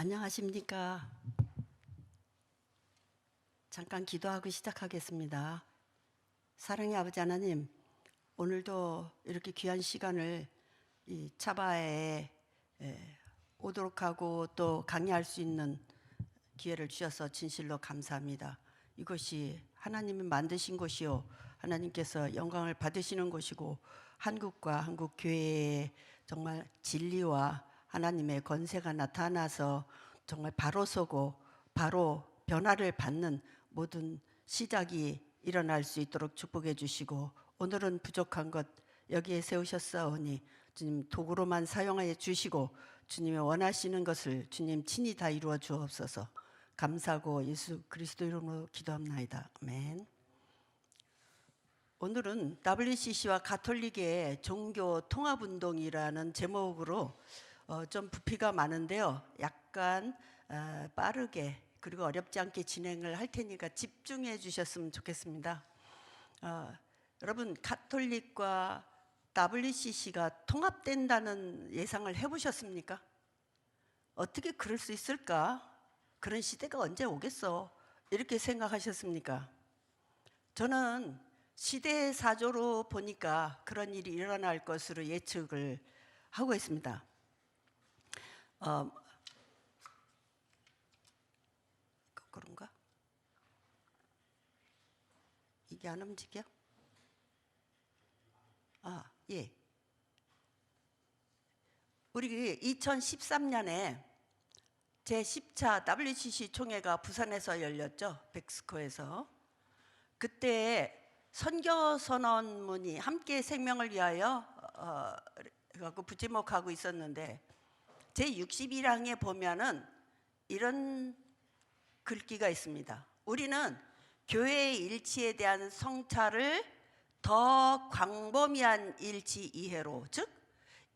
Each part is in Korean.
안녕하십니까. 잠깐 기도하고 시작하겠습니다. 사랑의 아버지 하나님, 오늘도 이렇게 귀한 시간을 이 차바에 오도록 하고 또 강의할 수 있는 기회를 주셔서 진실로 감사합니다. 이것이 하나님이 만드신 곳이요, 하나님께서 영광을 받으시는 곳이고, 한국과 한국 교회의 정말 진리와 하나님의 권세가 나타나서 정말 바로 서고 바로 변화를 받는 모든 시작이 일어날 수 있도록 축복해 주시고, 오늘은 부족한 것 여기에 세우셨사오니 주님 도구로만 사용하여 주시고 주님이 원하시는 것을 주님 친히 다 이루어 주옵소서. 감사하고 예수 그리스도 이름으로 기도합나이다. 아멘. 오늘은 WCC와 가톨릭의 종교 통합운동이라는 제목으로 좀 부피가 많은데요, 약간 빠르게 그리고 어렵지 않게 진행을 할 테니까 집중해 주셨으면 좋겠습니다. 여러분, 가톨릭과 WCC가 통합된다는 예상을 해보셨습니까? 어떻게 그럴 수 있을까? 그런 시대가 언제 오겠어? 이렇게 생각하셨습니까? 저는 시대의 사조로 보니까 그런 일이 일어날 것으로 예측을 하고 있습니다. 그런가? 이게 안 움직여? 예. 우리 2013년에 제10차 WCC 총회가 부산에서 열렸죠. 백스코에서. 그때 선교 선언문이 함께 생명을 위하여 부제목하고 있었는데, 제61항에 보면은 이런 글귀가 있습니다. 우리는 교회의 일치에 대한 성찰을 더 광범위한 일치 이해로, 즉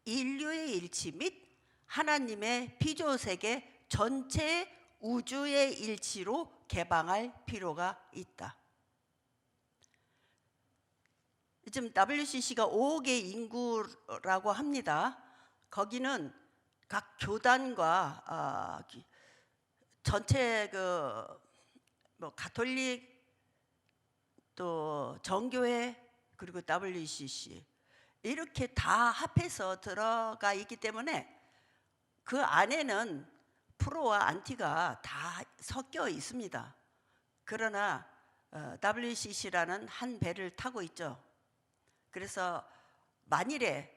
인류의 일치 및 하나님의 피조세계 전체 우주의 일치로 개방할 필요가 있다. 지금 WCC가 5억의 인구라고 합니다. 거기는 각 교단과 전체 가톨릭 또 정교회 그리고 WCC 이렇게 다 합해서 들어가 있기 때문에 그 안에는 프로와 안티가 다 섞여 있습니다. 그러나 WCC라는 한 배를 타고 있죠. 그래서 만일에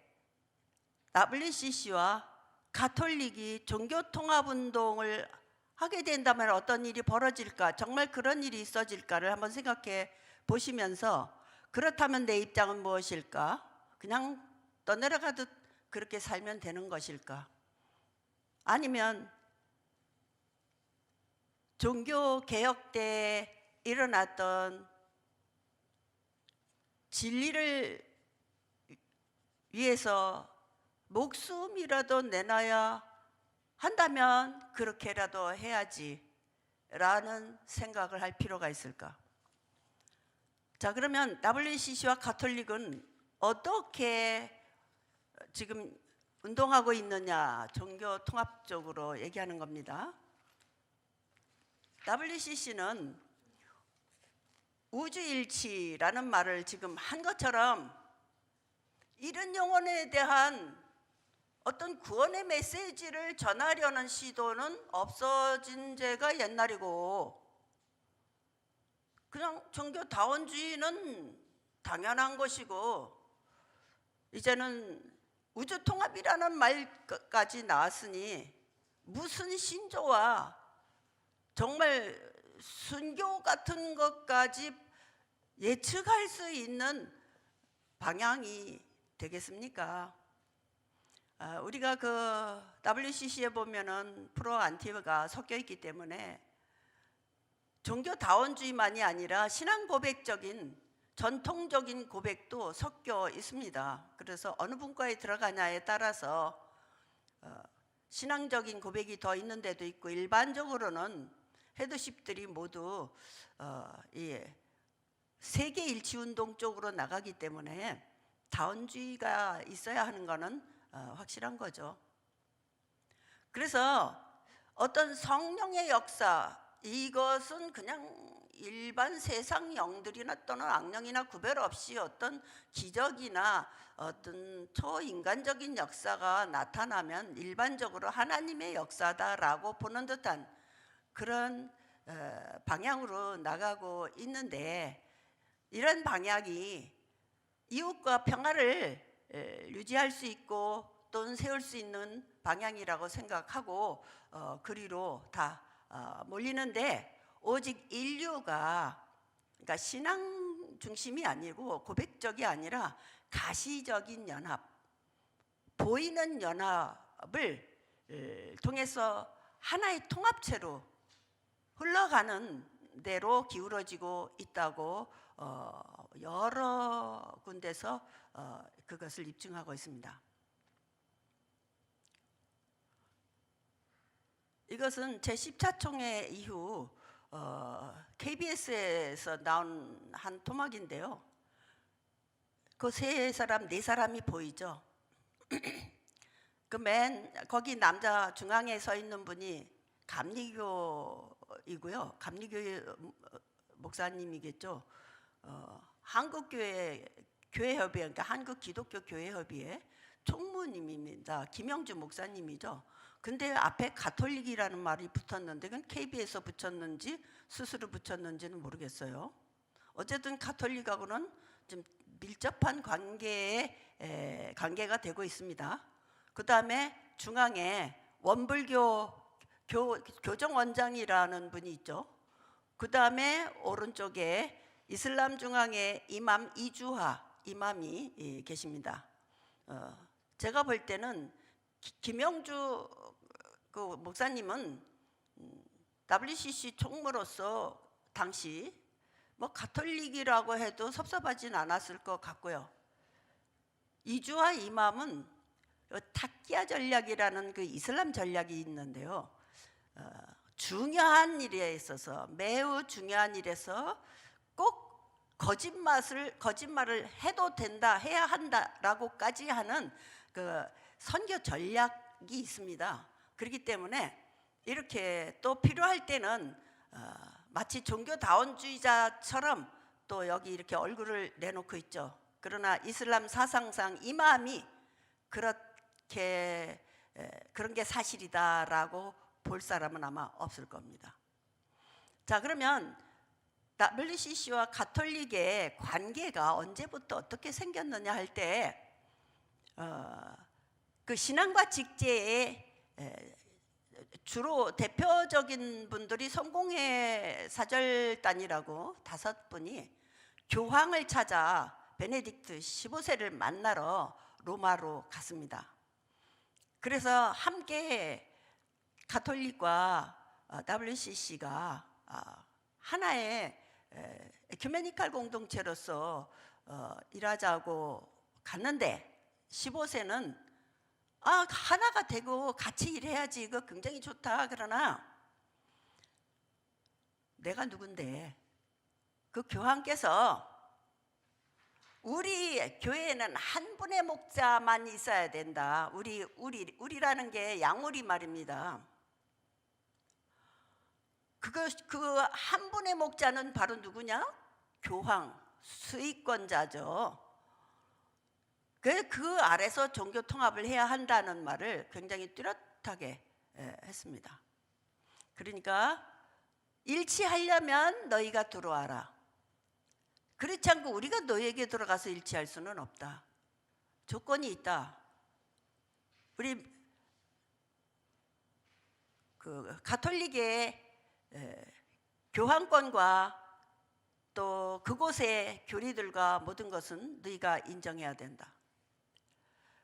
WCC와 가톨릭이 종교통합운동을 하게 된다면 어떤 일이 벌어질까, 정말 그런 일이 있어질까를 한번 생각해 보시면서, 그렇다면 내 입장은 무엇일까? 그냥 떠내려가듯 그렇게 살면 되는 것일까? 아니면 종교개혁 때 일어났던 진리를 위해서 목숨이라도 내놔야 한다면 그렇게라도 해야지 라는 생각을 할 필요가 있을까? 자, 그러면 WCC와 가톨릭은 어떻게 지금 운동하고 있느냐, 종교 통합적으로 얘기하는 겁니다. WCC는 우주일치라는 말을 지금 한 것처럼 이런 영혼에 대한 어떤 구원의 메시지를 전하려는 시도는 없어진 지가 옛날이고, 그냥 종교다원주의는 당연한 것이고, 이제는 우주통합이라는 말까지 나왔으니 무슨 신조와 정말 순교 같은 것까지 예측할 수 있는 방향이 되겠습니까? 우리가 그 WCC에 보면은 프로 안티가 섞여 있기 때문에 종교다원주의만이 아니라 신앙 고백적인 전통적인 고백도 섞여 있습니다. 그래서 어느 분과에 들어가냐에 따라서 신앙적인 고백이 더 있는 데도 있고, 일반적으로는 헤드십들이 모두 이 세계 일치 운동 쪽으로 나가기 때문에 다원주의가 있어야 하는 것은 확실한 거죠. 그래서 어떤 성령의 역사, 이것은 그냥 일반 세상 영들이나 또는 악령이나 구별 없이 어떤 기적이나 어떤 초인간적인 역사가 나타나면 일반적으로 하나님의 역사다라고 보는 듯한 그런 방향으로 나가고 있는데, 이런 방향이 이웃과 평화를 유지할 수 있고 또는 세울 수 있는 방향이라고 생각하고 그리로 다 몰리는데, 오직 인류가, 그러니까 신앙 중심이 아니고 고백적이 아니라 가시적인 연합, 보이는 연합을 통해서 하나의 통합체로 흘러가는 대로 기울어지고 있다고 여러 군데서 그것을 입증하고 있습니다. 이것은 제14총회 이후 KBS에서 나온 한 토막인데요. 그 세 사람, 네 사람이 보이죠. 그 맨 거기 남자 중앙에 서 있는 분이 감리교이고요. 감리교 목사님이겠죠. 한국교회 교회협의회, 그러니까 한국기독교교회협의회 총무님입니다. 김영주 목사님이죠. 근데 앞에 가톨릭이라는 말이 붙었는데 그건 KBS에서 붙였는지 스스로 붙였는지는 모르겠어요. 어쨌든 가톨릭하고는 좀 밀접한 관계가 되고 있습니다. 그 다음에 중앙에 원불교 교정원장이라는 분이 있죠. 그 다음에 오른쪽에 이슬람 중앙에 이맘 이주하 이맘이 계십니다. 제가 볼 때는 김영주 그 목사님은 WCC 총무로서 당시 뭐 가톨릭이라고 해도 섭섭하진 않았을 것 같고요. 이주하 이맘은 타키아 전략이라는 그 이슬람 전략이 있는데요. 중요한 일에 있어서, 매우 중요한 일에서 꼭 거짓말을 해도 된다, 해야 한다라고까지 하는 그 선교 전략이 있습니다. 그렇기 때문에 이렇게 또 필요할 때는 마치 종교다원주의자처럼 또 여기 이렇게 얼굴을 내놓고 있죠. 그러나 이슬람 사상상 이맘이 그렇게 그런 게 사실이다라고 볼 사람은 아마 없을 겁니다. 자, 그러면 WCC와 가톨릭의 관계가 언제부터 어떻게 생겼느냐 할 때 그 신앙과 직제에 주로 대표적인 분들이 성공회 사절단이라고 5분이 교황을 찾아 베네딕트 15세를 만나러 로마로 갔습니다. 그래서 함께 가톨릭과 WCC가 하나의 에큐메니칼 공동체로서 일하자고 갔는데, 15세는 하나가 되고 같이 일해야지, 이거 굉장히 좋다. 그러나 내가 누군데, 그 교황께서 우리 교회에는 한 분의 목자만 있어야 된다. 우리라는 게 양우리 말입니다. 그 한 분의 목자는 바로 누구냐? 교황, 수의권자죠. 그 아래서 종교 통합을 해야 한다는 말을 굉장히 뚜렷하게 했습니다. 그러니까 일치하려면 너희가 들어와라. 그렇지 않고 우리가 너희에게 들어가서 일치할 수는 없다. 조건이 있다. 우리 그 가톨릭의 교황권과 또 그곳의 교리들과 모든 것은 너희가 인정해야 된다.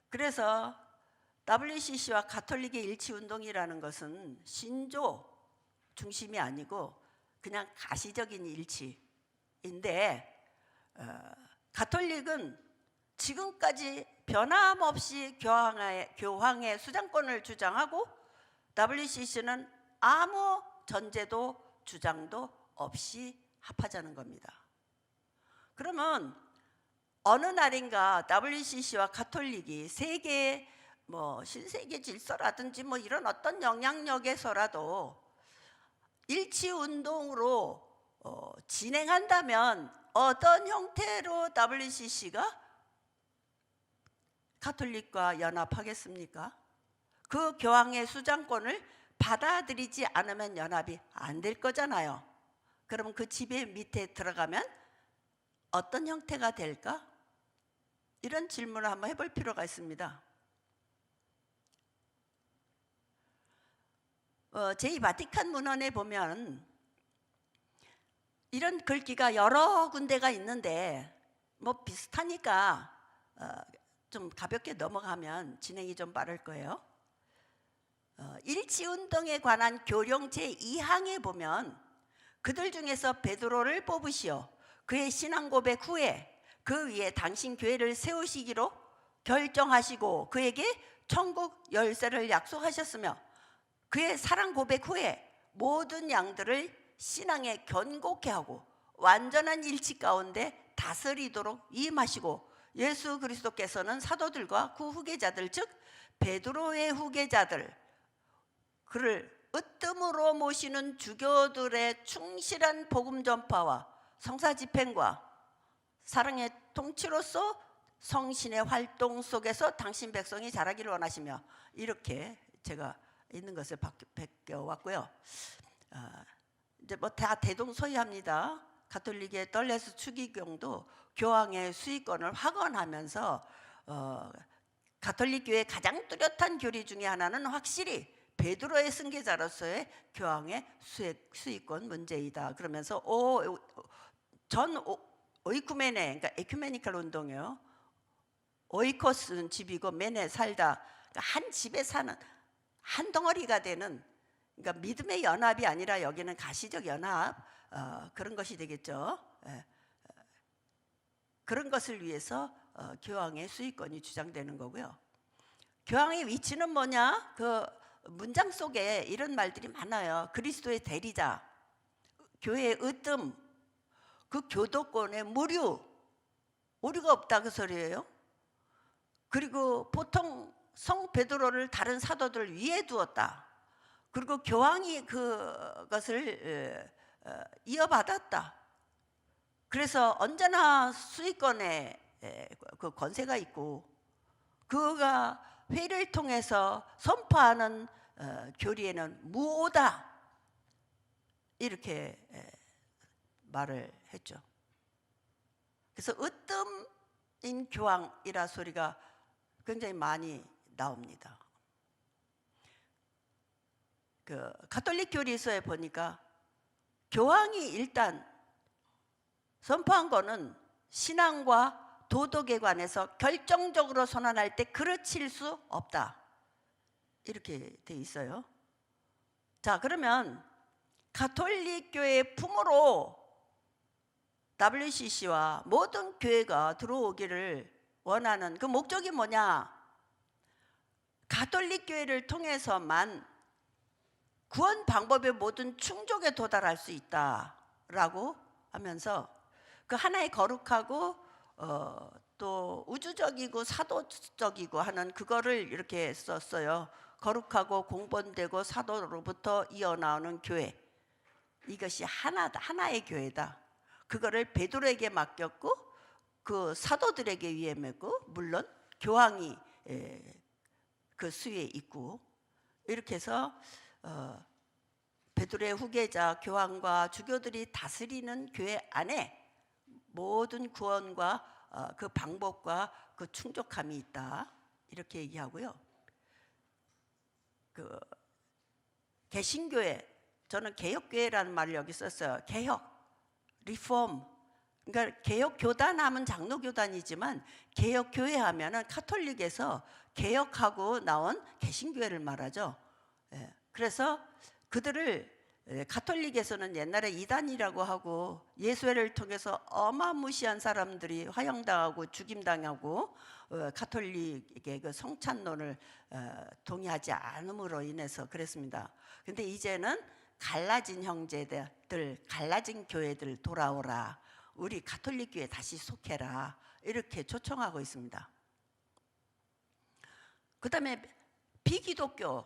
그래서 WCC와 가톨릭의 일치운동이라는 것은 신조 중심이 아니고 그냥 가시적인 일치인데, 가톨릭은 지금까지 변함없이 교황의 수장권을 주장하고 WCC는 아무 전제도 주장도 없이 합하자는 겁니다. 그러면 어느 날인가 WCC와 가톨릭이 세계 뭐 신세계 질서라든지 뭐 이런 어떤 영향력에서라도 일치 운동으로 진행한다면 어떤 형태로 WCC가 가톨릭과 연합하겠습니까? 그 교황의 수장권을 받아들이지 않으면 연합이 안 될 거잖아요. 그럼 그 지배 밑에 들어가면 어떤 형태가 될까? 이런 질문을 한번 해볼 필요가 있습니다. 제2바티칸 문헌에 보면 이런 글귀가 여러 군데가 있는데 뭐 비슷하니까 좀 가볍게 넘어가면 진행이 좀 빠를 거예요. 일치운동에 관한 교령 제2항에 보면 그들 중에서 베드로를 뽑으시어 그의 신앙 고백 후에 그 위에 당신 교회를 세우시기로 결정하시고 그에게 천국 열쇠를 약속하셨으며 그의 사랑 고백 후에 모든 양들을 신앙에 견고케 하고 완전한 일치 가운데 다스리도록 임하시고 예수 그리스도께서는 사도들과 그 후계자들 즉 베드로의 후계자들 그를 으뜸으로 모시는 주교들의 충실한 복음 전파와 성사 집행과 사랑의 통치로서 성신의 활동 속에서 당신 백성이 자라기를 원하시며 이렇게 제가 있는 것을 베껴왔고요. 이제 뭐 다 대동소이합니다. 가톨릭의 떨레스 추기경도 교황의 수의권을 확언하면서 가톨릭 교회의 가장 뚜렷한 교리 중에 하나는 확실히 베드로의 승계자로서의 교황의 수의권 문제이다. 그러면서 전 오이쿠메네, 그러니까 에큐메니컬 운동이요. 오이코스는 집이고 메네 살다. 그러니까 한 집에 사는 한 덩어리가 되는, 그러니까 믿음의 연합이 아니라 여기는 가시적 연합 그런 것이 되겠죠. 그런 것을 위해서 교황의 수의권이 주장되는 거고요. 교황의 위치는 뭐냐? 그 문장 속에 이런 말들이 많아요. 그리스도의 대리자, 교회의 으뜸, 그 교도권의 오류가 없다 그 소리예요. 그리고 보통 성 베드로를 다른 사도들 위에 두었다. 그리고 교황이 그것을 이어받았다. 그래서 언제나 수의권에 그 권세가 있고 그가 회를 통해서 선포하는 교리에는 무오다 이렇게 말을 했죠. 그래서 으뜸인 교황이라 소리가 굉장히 많이 나옵니다. 그 가톨릭 교리서에 보니까 교황이 일단 선포한 거는 신앙과 도덕에 관해서 결정적으로 선언할 때 그르칠 수 없다 이렇게 돼 있어요. 자, 그러면 가톨릭 교회의 품으로 WCC와 모든 교회가 들어오기를 원하는 그 목적이 뭐냐? 가톨릭 교회를 통해서만 구원 방법의 모든 충족에 도달할 수 있다라고 하면서 그 하나의 거룩하고 또 우주적이고 사도적이고 하는 그거를 이렇게 썼어요. 거룩하고 공본되고 사도로부터 이어나오는 교회, 이것이 하나의 교회다. 그거를 베드로에게 맡겼고 그 사도들에게 위임했고 물론 교황이 그 수에 있고 이렇게 해서 베드로의 후계자 교황과 주교들이 다스리는 교회 안에 모든 구원과 그 방법과 그 충족함이 있다 이렇게 얘기하고요. 그 개신교회, 저는 개혁교회라는 말을 여기 썼어요. 개혁, 리폼. 그러니까 개혁교단 하면 장로교단이지만 개혁교회 하면은 카톨릭에서 개혁하고 나온 개신교회를 말하죠. 그래서 그들을 가톨릭에서는 옛날에 이단이라고 하고 예수회를 통해서 어마무시한 사람들이 화형당하고 죽임당하고 가톨릭의 그 성찬론을 동의하지 않음으로 인해서 그랬습니다. 근데 이제는 갈라진 형제들, 갈라진 교회들 돌아오라. 우리 가톨릭 교회 다시 속해라. 이렇게 초청하고 있습니다. 그다음에 비기독교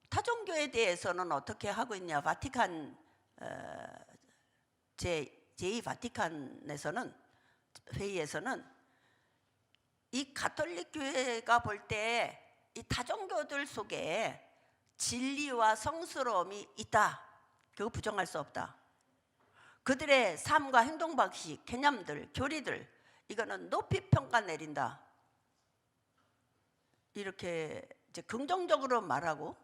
타종교에 대해서는 어떻게 하고 있냐? 바티칸 제2 바티칸에서는 회의에서는 이 가톨릭 교회가 볼 때 이 타종교들 속에 진리와 성스러움이 있다. 그거 부정할 수 없다. 그들의 삶과 행동 방식, 개념들, 교리들 이거는 높이 평가 내린다. 이렇게 이제 긍정적으로 말하고,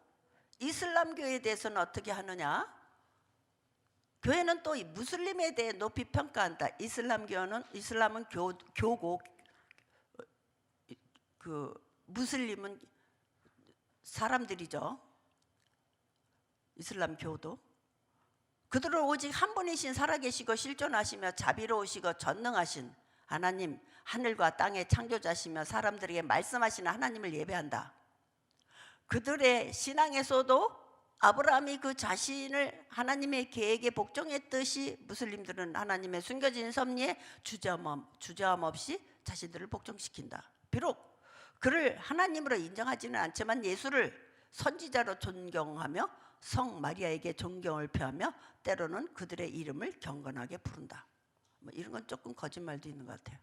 이슬람교에 대해서는 어떻게 하느냐? 교회는 또 이 무슬림에 대해 높이 평가한다. 이슬람은 교고, 그 무슬림은 사람들이죠. 이슬람교도. 그들은 오직 한 분이신 살아계시고 실존하시며 자비로우시고 전능하신 하나님, 하늘과 땅의 창조자시며 사람들에게 말씀하시는 하나님을 예배한다. 그들의 신앙에서도 아브라함이 그 자신을 하나님의 계획에 복종했듯이 무슬림들은 하나님의 숨겨진 섭리에 주저함 없이 자신들을 복종시킨다. 비록 그를 하나님으로 인정하지는 않지만 예수를 선지자로 존경하며 성 마리아에게 존경을 표하며 때로는 그들의 이름을 경건하게 부른다. 이런 건 조금 거짓말도 있는 것 같아요.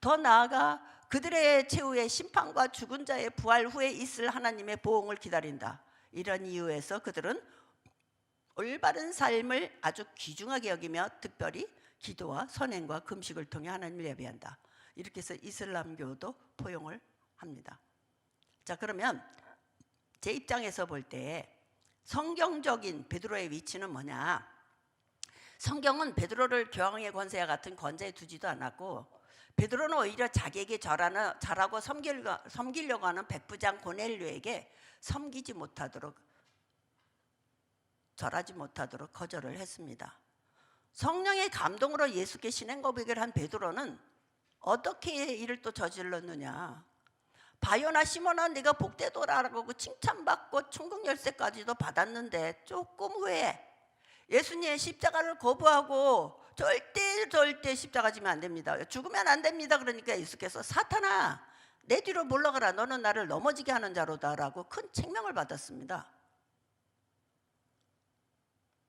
더 나아가 그들의 최후의 심판과 죽은 자의 부활 후에 있을 하나님의 보응을 기다린다. 이런 이유에서 그들은 올바른 삶을 아주 귀중하게 여기며 특별히 기도와 선행과 금식을 통해 하나님을 예배한다. 이렇게 해서 이슬람교도 포용을 합니다. 자, 그러면 제 입장에서 볼 때 성경적인 베드로의 위치는 뭐냐? 성경은 베드로를 교황의 권세와 같은 권세에 두지도 않았고, 베드로는 오히려 자기에게 잘하고 섬기려고 하는 백부장 고넬료에게 섬기지 못하도록, 절하지 못하도록 거절을 했습니다. 성령의 감동으로 예수께 신앙 고백을 한 베드로는 어떻게 이를 또 저질렀느냐? 바요나 시몬아, 네가 복되도라라고 칭찬받고 천국 열쇠까지도 받았는데 조금 후에 예수님의 십자가를 거부하고 절대 십자가 지면 안 됩니다. 죽으면 안 됩니다. 그러니까 예수께서 사탄아, 내 뒤로 물러가라. 너는 나를 넘어지게 하는 자로다라고 큰 책명을 받았습니다.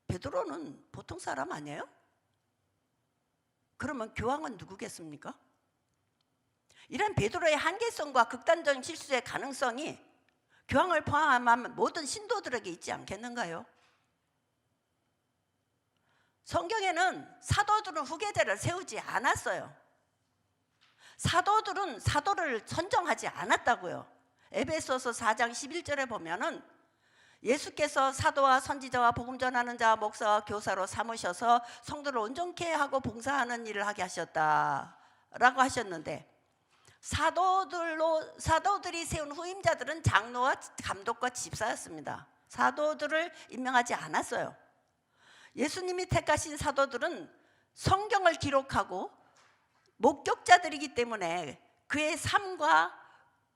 베드로는 보통 사람 아니에요? 그러면 교황은 누구겠습니까? 이런 베드로의 한계성과 극단적인 실수의 가능성이 교황을 포함한 모든 신도들에게 있지 않겠는가요? 성경에는 사도들은 후계자를 세우지 않았어요. 사도들은 사도를 선정하지 않았다고요. 에베소서 4장 11절에 보면은 예수께서 사도와 선지자와 복음 전하는 자와 목사와 교사로 삼으셔서 성도를 온전케 하고 봉사하는 일을 하게 하셨다라고 하셨는데, 사도들이 세운 후임자들은 장로와 감독과 집사였습니다. 사도들을 임명하지 않았어요. 예수님이 택하신 사도들은 성경을 기록하고 목격자들이기 때문에 그의 삶과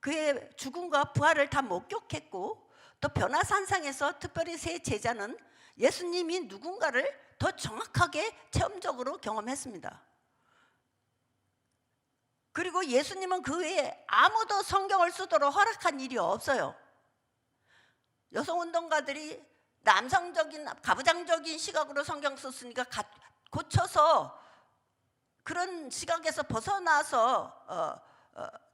그의 죽음과 부활을 다 목격했고, 또 변화산상에서 특별히 세 제자는 예수님이 누군가를 더 정확하게 체험적으로 경험했습니다. 그리고 예수님은 그 외에 아무도 성경을 쓰도록 허락한 일이 없어요. 여성운동가들이 남성적인 가부장적인 시각으로 성경 썼으니까 고쳐서 그런 시각에서 벗어나서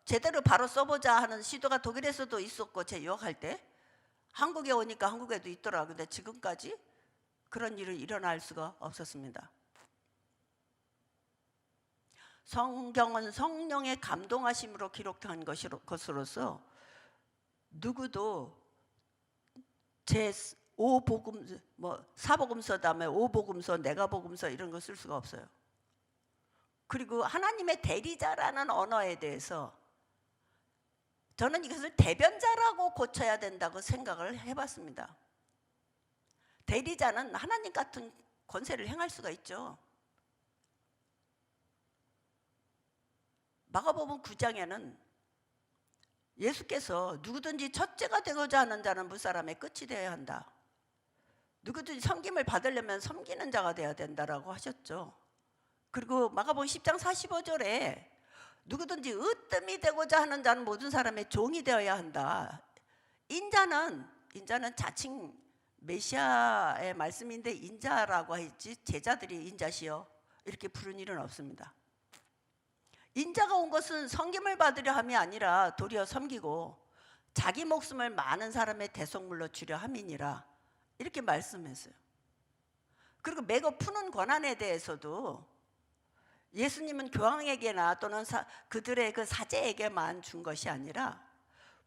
제대로 바로 써보자 하는 시도가 독일에서도 있었고, 제 유학할 때 한국에 오니까 한국에도 있더라고요. 근데 지금까지 그런 일이 일어날 수가 없었습니다. 성경은 성령의 감동하심으로 기록한 것으로서 누구도 제5복음, 사복음서 다음에 5복음서, 내가복음서 이런 거 쓸 수가 없어요. 그리고 하나님의 대리자라는 언어에 대해서 저는 이것을 대변자라고 고쳐야 된다고 생각을 해봤습니다. 대리자는 하나님 같은 권세를 행할 수가 있죠. 마가복음 9장에는 예수께서 누구든지 첫째가 되고자 하는 자는 무사람의 끝이 되어야 한다. 누구든지 섬김을 받으려면 섬기는 자가 되어야 된다라고 하셨죠. 그리고 마가복음 10장 45절에 누구든지 으뜸이 되고자 하는 자는 모든 사람의 종이 되어야 한다. 인자는 자칭 메시아의 말씀인데 인자라고 했지 제자들이 인자시여 이렇게 부른 일은 없습니다. 인자가 온 것은 섬김을 받으려 함이 아니라 도리어 섬기고 자기 목숨을 많은 사람의 대속물로 주려 함이니라 이렇게 말씀했어요. 그리고 매거 푸는 권한에 대해서도 예수님은 교황에게나 또는 그들의 그 사제에게만 준 것이 아니라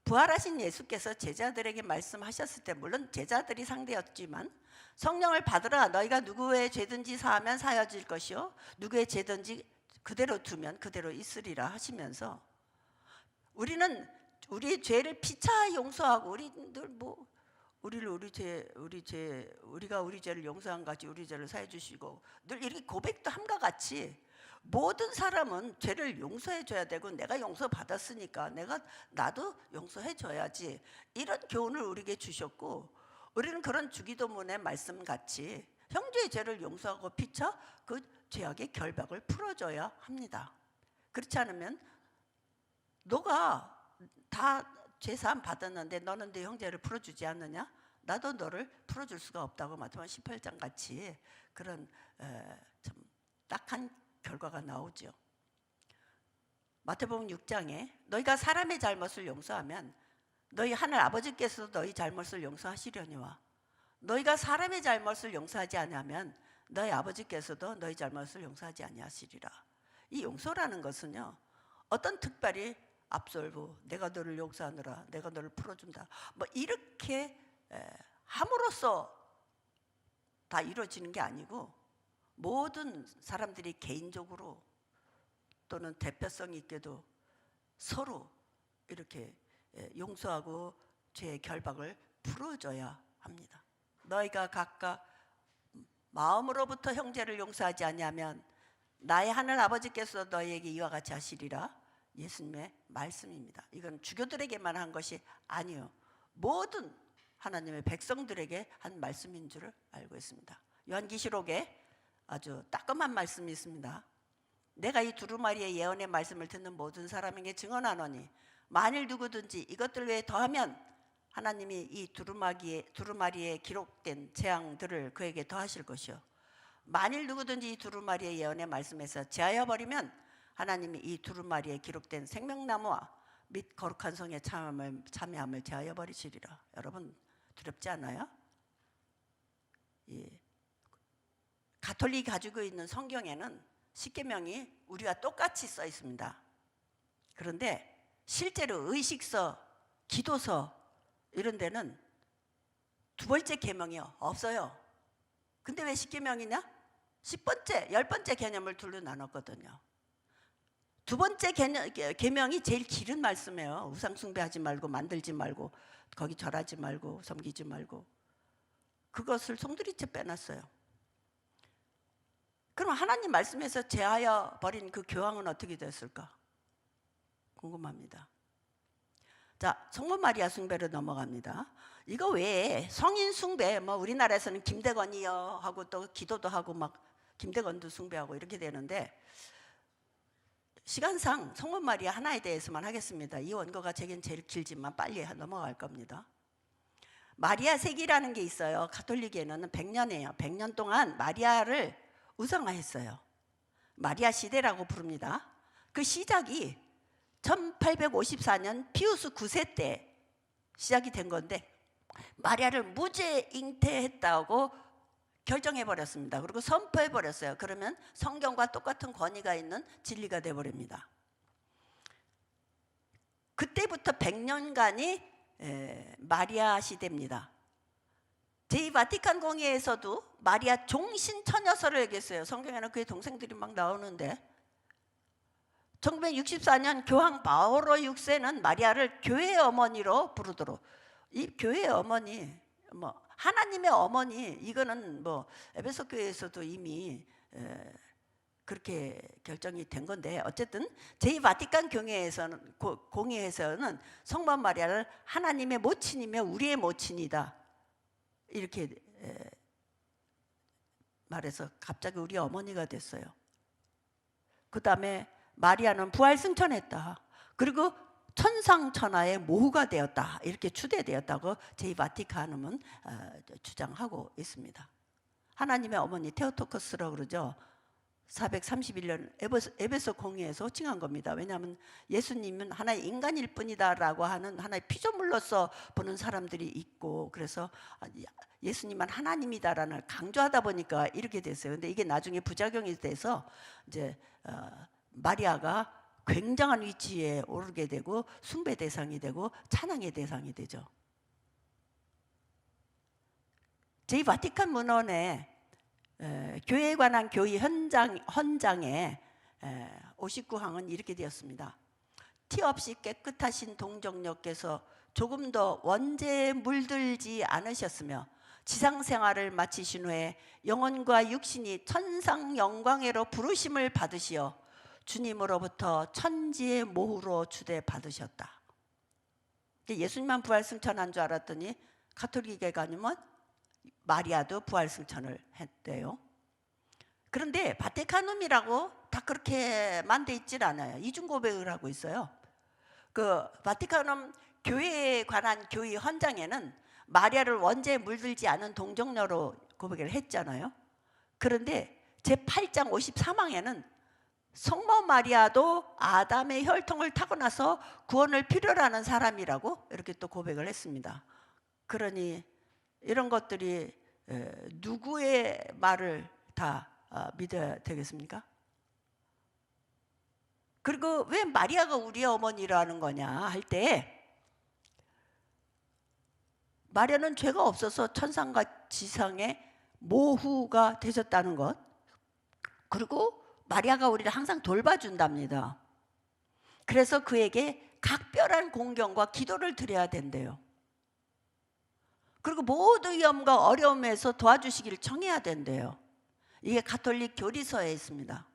부활하신 예수께서 제자들에게 말씀하셨을 때 물론 제자들이 상대였지만 성령을 받으라 너희가 누구의 죄든지 사하면 사여질 것이요 누구의 죄든지 그대로 두면 그대로 있으리라 하시면서 우리는 우리의 죄를 피차 용서하고 우리들 뭐 우리가 우리 죄를 용서한 같이 우리 죄를 사해 주시고 늘 이렇게 고백도 함과 같이 모든 사람은 죄를 용서해 줘야 되고 내가 용서받았으니까 나도 용서해 줘야지 이런 교훈을 우리에게 주셨고 우리는 그런 주기도문의 말씀같이 형제의 죄를 용서하고 피차 그 죄악의 결박을 풀어줘야 합니다. 그렇지 않으면 너가 다 죄사함 받았는데 너는 내 형제를 풀어주지 않느냐? 나도 너를 풀어줄 수가 없다고 마태복음 18장 같이 그런 참 딱한 결과가 나오죠. 마태복음 6장에 너희가 사람의 잘못을 용서하면 너희 하늘 아버지께서도 너희 잘못을 용서하시려니와 너희가 사람의 잘못을 용서하지 아니하면 너희 아버지께서도 너희 잘못을 용서하지 아니하시리라. 이 용서라는 것은요 어떤 특별히 absolvo 내가 너를 용서하느라 내가 너를 풀어준다 뭐 이렇게 함으로써 다 이루어지는 게 아니고 모든 사람들이 개인적으로 또는 대표성 있게도 서로 이렇게 용서하고 죄의 결박을 풀어줘야 합니다. 너희가 각각 마음으로부터 형제를 용서하지 아니하면 나의 하늘 아버지께서 너희에게 이와 같이 하시리라. 예수님의 말씀입니다. 이건 주교들에게만 한 것이 아니요 모든 하나님의 백성들에게 한 말씀인 줄을 알고 있습니다. 요한계시록에 아주 따끔한 말씀이 있습니다. 내가 이 두루마리의 예언의 말씀을 듣는 모든 사람에게 증언하노니 만일 누구든지 이것들 외에 더하면 하나님이 이 두루마리에 기록된 재앙들을 그에게 더하실 것이요 만일 누구든지 이 두루마리의 예언의 말씀에서 제하여 버리면 하나님이 이 두루마리에 기록된 생명나무와 및 거룩한 성의 참여함을 제하여 버리시리라. 여러분 두렵지 않아요? 가톨릭이 가지고 있는 성경에는 십계명이 우리와 똑같이 써 있습니다. 그런데 실제로 의식서, 기도서 이런 데는 두 번째 계명이 없어요. 근데 왜 십계명이냐? 10번째, 10번째 개념을 둘로 나눴거든요. 두 번째 계명이 제일 길은 말씀이에요. 우상 숭배하지 말고 만들지 말고 거기 절하지 말고 섬기지 말고 그것을 송두리째 빼놨어요. 그럼 하나님 말씀에서 제하여 버린 그 교황은 어떻게 됐을까? 궁금합니다. 자, 성모 마리아 숭배로 넘어갑니다. 이거 외에 성인 숭배, 뭐 우리나라에서는 김대건이요 하고 또 기도도 하고 막 김대건도 숭배하고 이렇게 되는데 시간상 성모 마리아 하나에 대해서만 하겠습니다. 이 원고가 제겐 제일 길지만 빨리 넘어갈 겁니다. 마리아 색이라는 게 있어요. 가톨릭에는 100년이에요. 100년 동안 마리아를 우상화했어요. 마리아 시대라고 부릅니다. 그 시작이 1854년 피우스 9세 때 시작이 된 건데 마리아를 무죄 잉태했다고 결정해버렸습니다. 그리고 선포해버렸어요. 그러면 성경과 똑같은 권위가 있는 진리가 돼버립니다. 그때부터 100년간이 마리아 시대입니다. 제2바티칸 공회에서도 마리아 종신 처녀서를 얘기했어요. 성경에는 그의 동생들이 막 나오는데 1964년 교황 바오로 6세는 마리아를 교회의 어머니로 부르도록 이 교회의 어머니 뭐 하나님의 어머니 이거는 뭐 에베소 교회에서도 이미 그렇게 결정이 된 건데 어쨌든 제2바티칸 공회에서는 성모 마리아를 하나님의 모친이며 우리의 모친이다 이렇게 말해서 갑자기 우리 어머니가 됐어요. 그 다음에 마리아는 부활 승천했다. 그리고 천상천하의 모후가 되었다, 이렇게 추대되었다고 제2바티칸음은 주장하고 있습니다. 하나님의 어머니 테오토커스라고 그러죠. 431년 에베소 공의에서 호칭한 겁니다. 왜냐하면 예수님은 하나의 인간일 뿐이다라고 하는 하나의 피조물로서 보는 사람들이 있고, 그래서 예수님은 하나님이다라는 강조하다 보니까 이렇게 됐어요. 근데 이게 나중에 부작용이 돼서 이제 마리아가 굉장한 위치에 오르게 되고 숭배 대상이 되고 찬양의 대상이 되죠. 제2바티칸 문헌에 교회에 관한 교의 헌장에 59항은 이렇게 되었습니다. 티 없이 깨끗하신 동정녀께서 조금 더 원죄에 물들지 않으셨으며 지상생활을 마치신 후에 영혼과 육신이 천상 영광에로 부르심을 받으시어 주님으로부터 천지의 모후로 추대받으셨다. 예수님만 부활승천한 줄 알았더니 가톨릭에 아니면 마리아도 부활승천을 했대요. 그런데 바티칸음이라고 다 그렇게만 돼 있질 않아요. 이중고백을 하고 있어요. 그 바티칸음 교회에 관한 교의 헌장에는 마리아를 원죄에 물들지 않은 동정녀로 고백을 했잖아요. 그런데 제8장 53항에는 성모 마리아도 아담의 혈통을 타고나서 구원을 필요로 하는 사람이라고 이렇게 또 고백을 했습니다. 그러니 이런 것들이 누구의 말을 다 믿어야 되겠습니까? 그리고 왜 마리아가 우리의 어머니라는 거냐 할 때, 마리아는 죄가 없어서 천상과 지상의 모후가 되셨다는 것, 그리고 마리아가 우리를 항상 돌봐준답니다. 그래서 그에게 각별한 공경과 기도를 드려야 된대요. 그리고 모든 위험과 어려움에서 도와주시기를 청해야 된대요. 이게 가톨릭 교리서에 있습니다.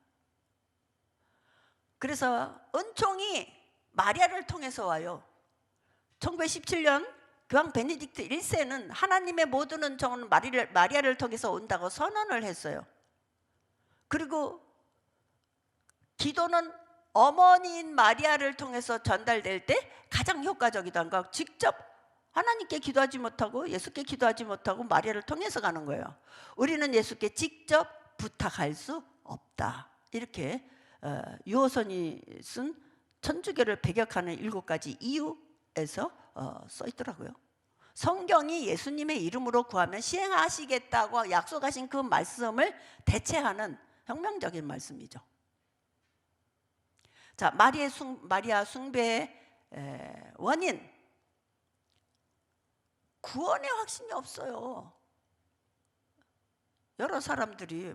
그래서 은총이 마리아를 통해서 와요. 1917년 교황 베네딕트 1세는 하나님의 모든 은총은 마리아를 통해서 온다고 선언을 했어요. 그리고 기도는 어머니인 마리아를 통해서 전달될 때 가장 효과적이다. 그러니까 직접 하나님께 기도하지 못하고 예수께 기도하지 못하고 마리아를 통해서 가는 거예요. 우리는 예수께 직접 부탁할 수 없다. 이렇게 유호선이 쓴 천주교를 배격하는 7가지 이유에서 써 있더라고요. 성경이 예수님의 이름으로 구하면 시행하시겠다고 약속하신 그 말씀을 대체하는 혁명적인 말씀이죠. 자, 마리아 숭배의 원인, 구원의 확신이 없어요. 여러 사람들이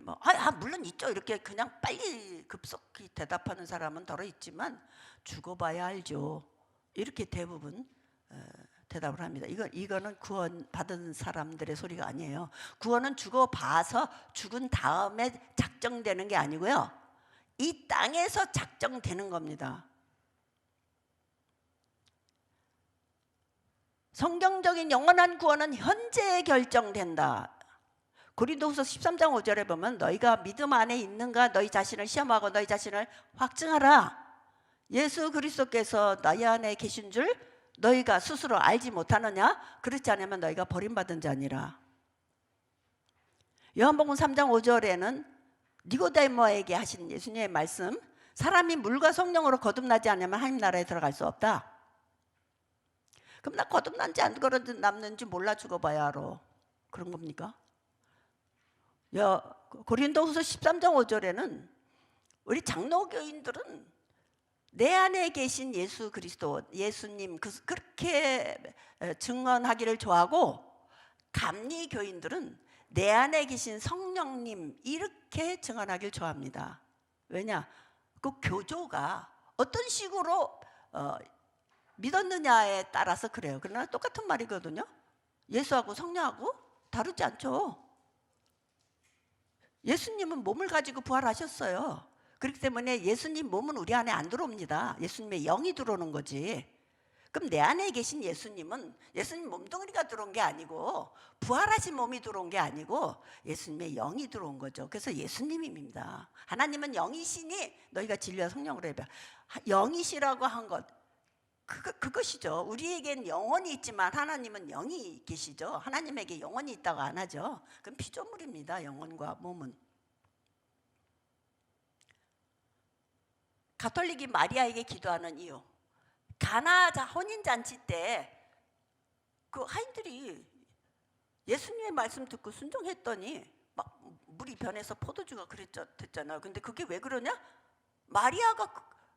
물론 있죠. 이렇게 그냥 빨리 급속히 대답하는 사람은 덜어 있지만 죽어봐야 알죠. 이렇게 대부분 대답을 합니다. 이거는 구원 받은 사람들의 소리가 아니에요. 구원은 죽어봐서 죽은 다음에 작정되는 게 아니고요, 이 땅에서 작정되는 겁니다. 성경적인 영원한 구원은 현재 결정된다. 고린도후서 13장 5절에 보면 너희가 믿음 안에 있는가 너희 자신을 시험하고 너희 자신을 확증하라. 예수 그리스도께서 너희 안에 계신 줄 너희가 스스로 알지 못하느냐? 그렇지 않으면 너희가 버림받은 자니라. 요한복음 3장 5절에는 니고데모에게 하신 예수님의 말씀, 사람이 물과 성령으로 거듭나지 않으면 하나님 나라에 들어갈 수 없다. 그럼 나 거듭난지 안 거듭났는지 몰라 죽어봐야 알아. 그런 겁니까? 고린도후서 13장 5절에는 우리 장로교인들은 내 안에 계신 예수 그리스도, 예수님 그렇게 증언하기를 좋아하고, 감리교인들은 내 안에 계신 성령님 이렇게 증언하기를 좋아합니다. 왜냐? 그 교조가 어떤 식으로 믿었느냐에 따라서 그래요. 그러나 똑같은 말이거든요. 예수하고 성령하고 다르지 않죠. 예수님은 몸을 가지고 부활하셨어요. 그렇기 때문에 예수님 몸은 우리 안에 안 들어옵니다. 예수님의 영이 들어오는 거지. 그럼 내 안에 계신 예수님은 예수님 몸뚱이가 들어온 게 아니고, 부활하신 몸이 들어온 게 아니고 예수님의 영이 들어온 거죠. 그래서 예수님입니다. 하나님은 영이시니 너희가 진리와 성령으로 해봐. 영이시라고 한 것, 그것이죠. 우리에겐 영혼이 있지만 하나님은 영이 계시죠. 하나님에게 영혼이 있다고 안 하죠. 그건 피조물입니다. 영혼과 몸은. 가톨릭이 마리아에게 기도하는 이유, 가나 혼인잔치 때 그 하인들이 예수님의 말씀 듣고 순종했더니 막 물이 변해서 포도주가 됐잖아요. 근데 그게 왜 그러냐? 마리아가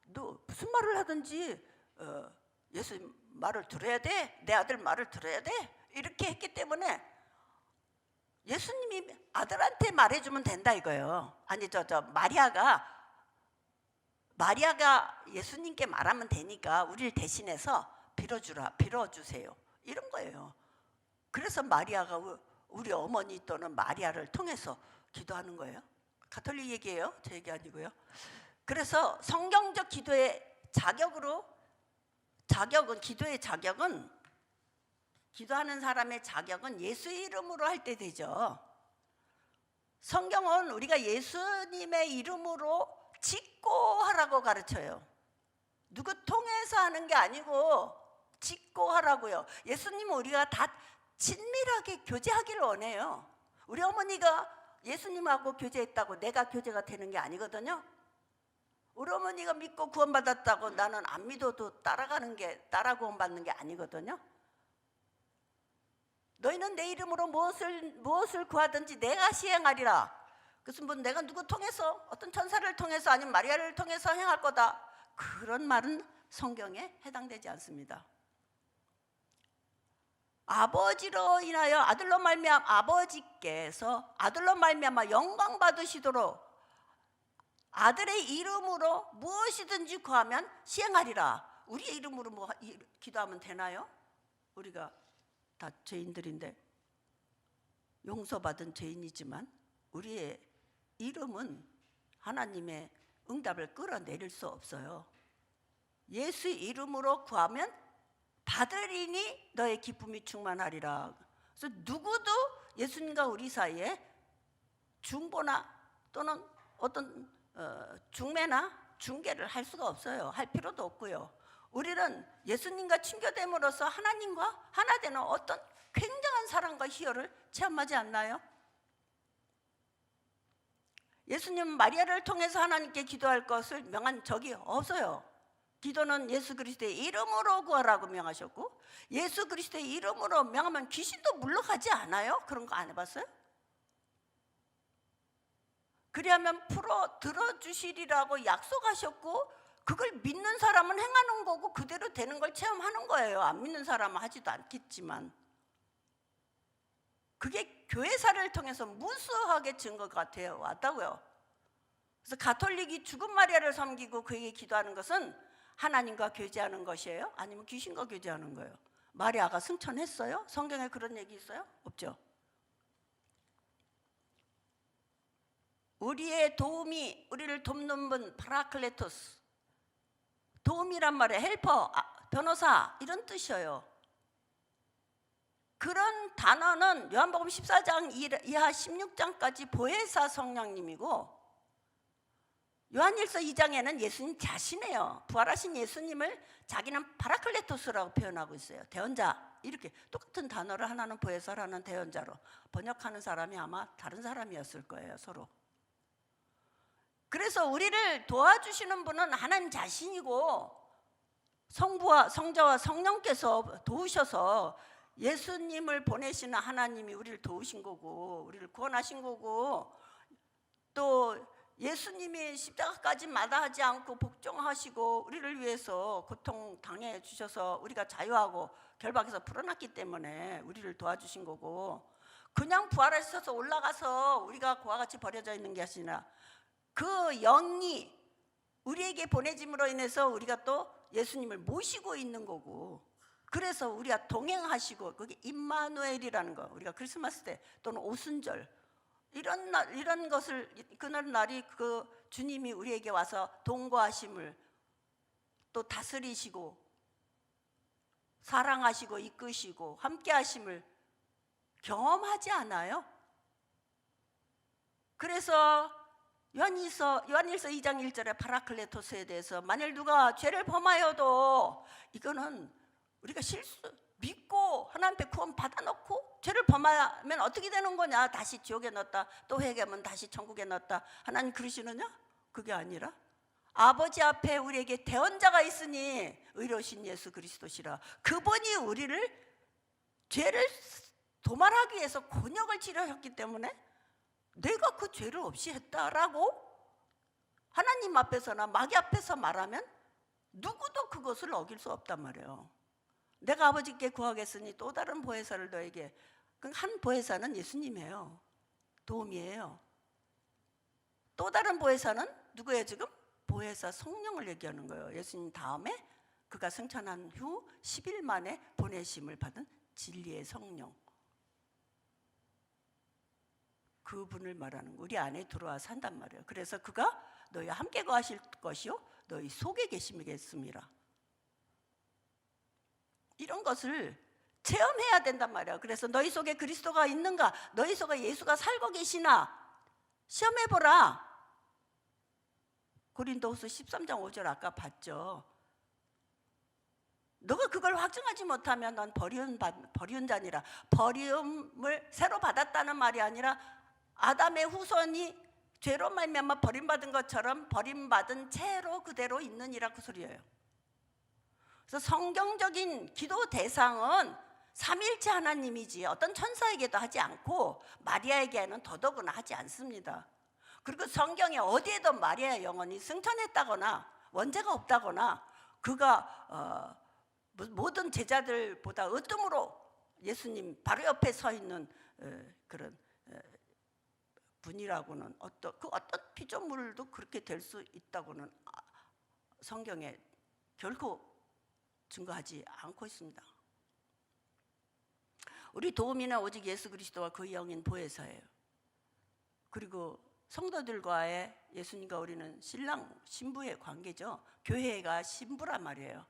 너 무슨 말을 하든지 예수 말을 들어야 돼, 내 아들 말을 들어야 돼, 이렇게 했기 때문에 예수님이 아들한테 말해주면 된다 이거예요. 아니 마리아가 예수님께 말하면 되니까 우리를 대신해서 빌어주세요, 이런 거예요. 그래서 마리아가 우리 어머니 또는 마리아를 통해서 기도하는 거예요. 가톨릭 얘기예요, 제 얘기 아니고요. 그래서 성경적 기도의 기도의 자격은, 기도하는 사람의 자격은 예수 이름으로 할 때 되죠. 성경은 우리가 예수님의 이름으로 짓고 하라고 가르쳐요. 누구 통해서 하는 게 아니고 짓고 하라고요. 예수님은 우리가 다 친밀하게 교제하기를 원해요. 우리 어머니가 예수님하고 교제했다고 내가 교제가 되는 게 아니거든요. 우리 어머니가 믿고 구원받았다고 나는 안 믿어도 따라 구원받는 게 아니거든요. 너희는 내 이름으로 무엇을 구하든지 내가 시행하리라. 그래서 뭐 내가 누구 통해서, 어떤 천사를 통해서 아니면 마리아를 통해서 행할 거다, 그런 말은 성경에 해당되지 않습니다. 아버지로 인하여 아들로 말미암아 아버지께서 아들로 말미암아 영광 받으시도록 아들의 이름으로 무엇이든지 구하면 시행하리라. 우리의 이름으로 뭐 기도하면 되나요? 우리가 다 죄인들인데, 용서받은 죄인이지만 우리의 이름은 하나님의 응답을 끌어내릴 수 없어요. 예수 이름으로 구하면 받으리니 너의 기쁨이 충만하리라. 그래서 누구도 예수님과 우리 사이에 중보나 또는 어떤 중매나 중개를 할 수가 없어요. 할 필요도 없고요. 우리는 예수님과 친교됨으로써 하나님과 하나 되는 어떤 굉장한 사랑과 희열을 체험하지 않나요? 예수님은 마리아를 통해서 하나님께 기도할 것을 명한 적이 없어요. 기도는 예수 그리스도의 이름으로 구하라고 명하셨고, 예수 그리스도의 이름으로 명하면 귀신도 물러가지 않아요? 그런 거 안 해봤어요? 그리하면 들어주시리라고 약속하셨고, 그걸 믿는 사람은 행하는 거고 그대로 되는 걸 체험하는 거예요. 안 믿는 사람은 하지도 않겠지만. 그게 교회사를 통해서 무수하게 증거가 되어 왔다고요. 그래서 가톨릭이 죽은 마리아를 섬기고 그에게 기도하는 것은 하나님과 교제하는 것이에요? 아니면 귀신과 교제하는 거예요? 마리아가 승천했어요? 성경에 그런 얘기 있어요? 없죠. 우리의 도움이, 우리를 돕는 분, 파라클레토스, 도움이란 말이에요. 헬퍼, 변호사, 이런 뜻이에요. 그런 단어는 요한복음 14장 이하 16장까지 보혜사 성령님이고, 요한일서 2장에는 예수님 자신이에요. 부활하신 예수님을 자기는 파라클레토스라고 표현하고 있어요. 대언자, 이렇게 똑같은 단어를 하나는 보혜사를 하나는 대언자로 번역하는 사람이 아마 다른 사람이었을 거예요, 서로. 그래서 우리를 도와주시는 분은 하나님 자신이고, 성부와 성자와 성령께서 도우셔서 예수님을 보내시는 하나님이 우리를 도우신 거고, 우리를 구원하신 거고, 또 예수님이 십자가까지 마다하지 않고 복종하시고 우리를 위해서 고통 당해 주셔서 우리가 자유하고 결박에서 풀어났기 때문에 우리를 도와주신 거고, 그냥 부활하셔서 올라가서 우리가 그와 같이 버려져 있는 게 아니라 그 영이 우리에게 보내짐으로 인해서 우리가 또 예수님을 모시고 있는 거고, 그래서 우리가 동행하시고, 그게 임마누엘이라는 거, 우리가 크리스마스 때 또는 오순절 이런 것을, 그날 날이 그 주님이 우리에게 와서 동거하심을, 또 다스리시고 사랑하시고 이끄시고 함께 하심을 경험하지 않아요? 그래서 요한일서 2장 1절에 파라클레토스에 대해서 만일 누가 죄를 범하여도 이거는 우리가 믿고 하나님 앞에 구원 받아놓고 죄를 범하면 어떻게 되는 거냐? 다시 지옥에 넣었다. 또 회개하면 다시 천국에 넣었다. 하나님 그러시느냐? 그게 아니라 아버지 앞에 우리에게 대언자가 있으니 의로우신 예수 그리스도시라. 그분이 우리를 죄를 도말하기 위해서 곤욕을 치르셨기 때문에 내가 그 죄를 없이 했다라고 하나님 앞에서나 마귀 앞에서 말하면 누구도 그것을 어길 수 없단 말이에요. 내가 아버지께 구하겠으니 또 다른 보혜사를 너에게. 한 보혜사는 예수님이에요. 도움이에요. 또 다른 보혜사는 누구예요 지금? 보혜사 성령을 얘기하는 거예요. 예수님 다음에 그가 승천한 후 10일 만에 보내심을 받은 진리의 성령, 그분을 말하는 거. 우리 안에 들어와 산단 말이에요. 그래서 그가 너희와 함께 거하실 것이요 너희 속에 계시겠습니다. 이런 것을 체험해야 된단 말이에요. 그래서 너희 속에 그리스도가 있는가, 너희 속에 예수가 살고 계시나 시험해보라. 고린도후서 13장 5절 아까 봤죠. 너가 그걸 확증하지 못하면 넌 버리운 자니라. 버림을 새로 받았다는 말이 아니라 아담의 후손이 죄로 말미암아 버림받은 것처럼 버림받은 채로 그대로 있느니라, 그 소리예요. 그래서 성경적인 기도 대상은 삼일체 하나님이지 어떤 천사에게도 하지 않고 마리아에게는 더더구나 하지 않습니다. 그리고 성경에 어디에도 마리아의 영혼이 승천했다거나 원죄가 없다거나 그가 모든 제자들보다 으뜸으로 예수님 바로 옆에 서 있는 그런 분이라고는 어떤 피조물도 그렇게 될 수 있다고는 성경에 결코 증거하지 않고 있습니다. 우리 도우미는 오직 예수 그리스도와 그 영인 보혜사예요. 그리고 성도들과의 예수님과 우리는 신랑 신부의 관계죠. 교회가 신부란 말이에요.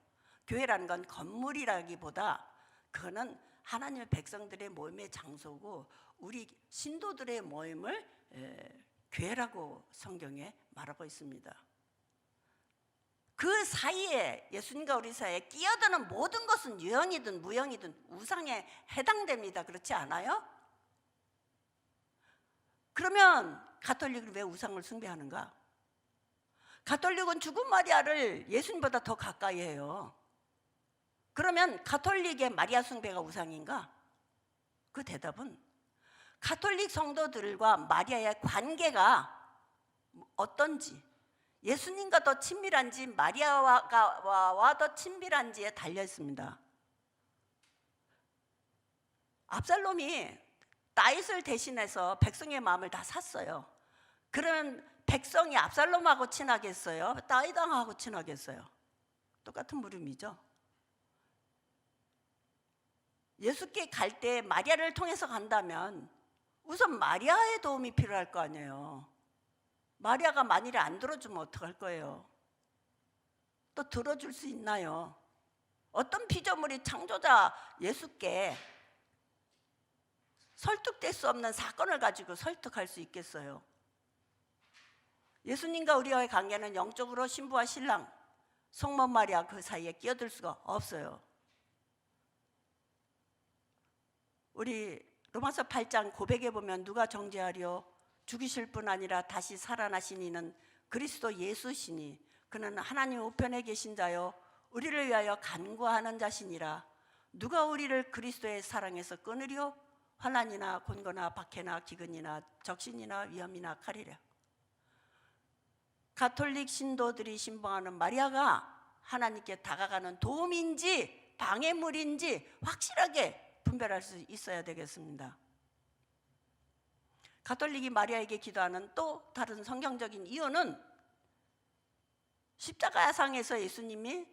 교회라는 건 건물이라기보다 그거는 하나님의 백성들의 모임의 장소고 우리 신도들의 모임을 교회라고 성경에 말하고 있습니다. 그 사이에 예수님과 우리 사이에 끼어드는 모든 것은 유형이든 무형이든 우상에 해당됩니다. 그렇지 않아요? 그러면 가톨릭은 왜 우상을 숭배하는가? 가톨릭은 죽은 마리아를 예수님보다 더 가까이 해요. 그러면 가톨릭의 마리아 숭배가 우상인가? 그 대답은 가톨릭 성도들과 마리아의 관계가 어떤지, 예수님과 더 친밀한지 마리아와 더 친밀한지에 달려 있습니다. 압살롬이 다윗을 대신해서 백성의 마음을 다 샀어요. 그러면 백성이 압살롬하고 친하겠어요? 다윗왕하고 친하겠어요? 똑같은 물음이죠. 예수께 갈 때 마리아를 통해서 간다면 우선 마리아의 도움이 필요할 거 아니에요. 마리아가 만일에 안 들어주면 어떡할 거예요? 또 들어줄 수 있나요? 어떤 피조물이 창조자 예수께 설득될 수 없는 사건을 가지고 설득할 수 있겠어요? 예수님과 우리와의 관계는 영적으로 신부와 신랑, 성모 마리아 그 사이에 끼어들 수가 없어요. 우리 로마서 8장 고백에 보면 누가 정죄하리요? 죽이실 뿐 아니라 다시 살아나신 이는 그리스도 예수시니 그는 하나님 우편에 계신 자요 우리를 위하여 간구하는 자시니라. 누가 우리를 그리스도의 사랑에서 끊으리요? 환난이나 곤고나 박해나 기근이나 적신이나 위험이나 칼이랴. 가톨릭 신도들이 신봉하는 마리아가 하나님께 다가가는 도움인지 방해물인지 확실하게 분별할 수 있어야 되겠습니다. 가톨릭이 마리아에게 기도하는 또 다른 성경적인 이유는 십자가상에서 예수님이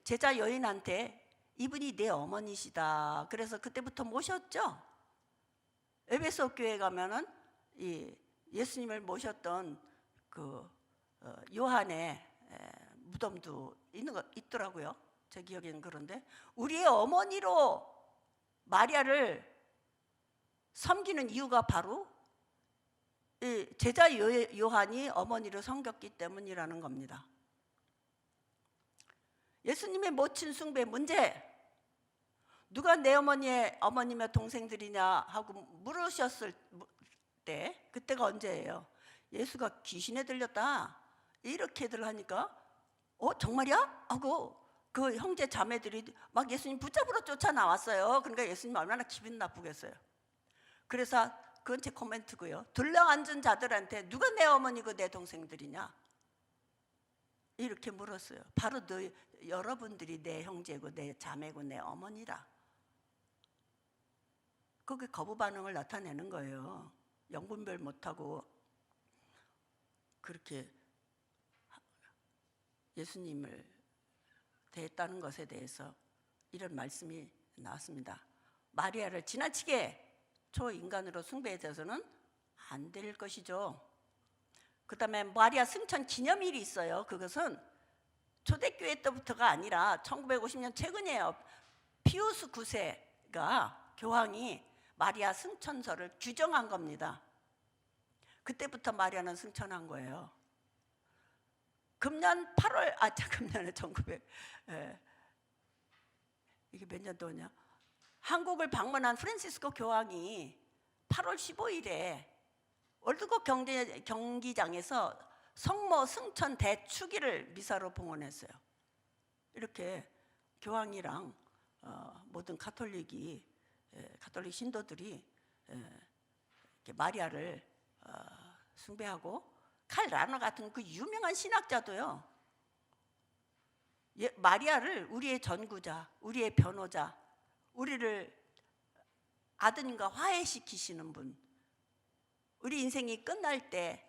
제자 여인한테 이분이 내 어머니시다. 그래서 그때부터 모셨죠. 에베소 교회 가면은 이 예수님을 모셨던 그 요한의 무덤도 있더라고요. 제 기억에는. 그런데 우리의 어머니로 마리아를 섬기는 이유가 바로 이 제자 요한이 어머니를 섬겼기 때문이라는 겁니다. 예수님의 모친 숭배 문제, 누가 내 어머니며 동생들이냐 하고 물으셨을 때, 그때가 언제예요? 예수가 귀신에 들렸다 이렇게들 하니까 정말이야? 하고 그 형제 자매들이 막 예수님 붙잡으러 쫓아나왔어요. 그러니까 예수님 얼마나 기분 나쁘겠어요. 그래서 그건 제 코멘트고요. 둘러앉은 자들한테 누가 내 어머니고 내 동생들이냐 이렇게 물었어요. 바로 여러분들이 내 형제고 내 자매고 내 어머니라. 그게 거부 반응을 나타내는 거예요. 영분별 못하고 그렇게 예수님을 대했다는 것에 대해서 이런 말씀이 나왔습니다. 마리아를 지나치게 초인간으로 숭배해서는 안 될 것이죠. 그 다음에 마리아 승천 기념일이 있어요. 그것은 초대교회 때부터가 아니라 1950년 최근이에요. 피우스 9세가 교황이 마리아 승천설을 규정한 겁니다. 그때부터 마리아는 승천한 거예요. 금년에 1900 이게 몇 년도냐? 한국을 방문한 프란시스코 교황이 8월 15일에 월드컵 경기장에서 성모 승천 대축일을 미사로 봉헌했어요. 이렇게 교황이랑 모든 가톨릭 신도들이 이렇게 마리아를 숭배하고 칼 라너 같은 그 유명한 신학자도요, 마리아를 우리의 전구자, 우리의 변호자, 우리를 아드님과 화해시키시는 분, 우리 인생이 끝날 때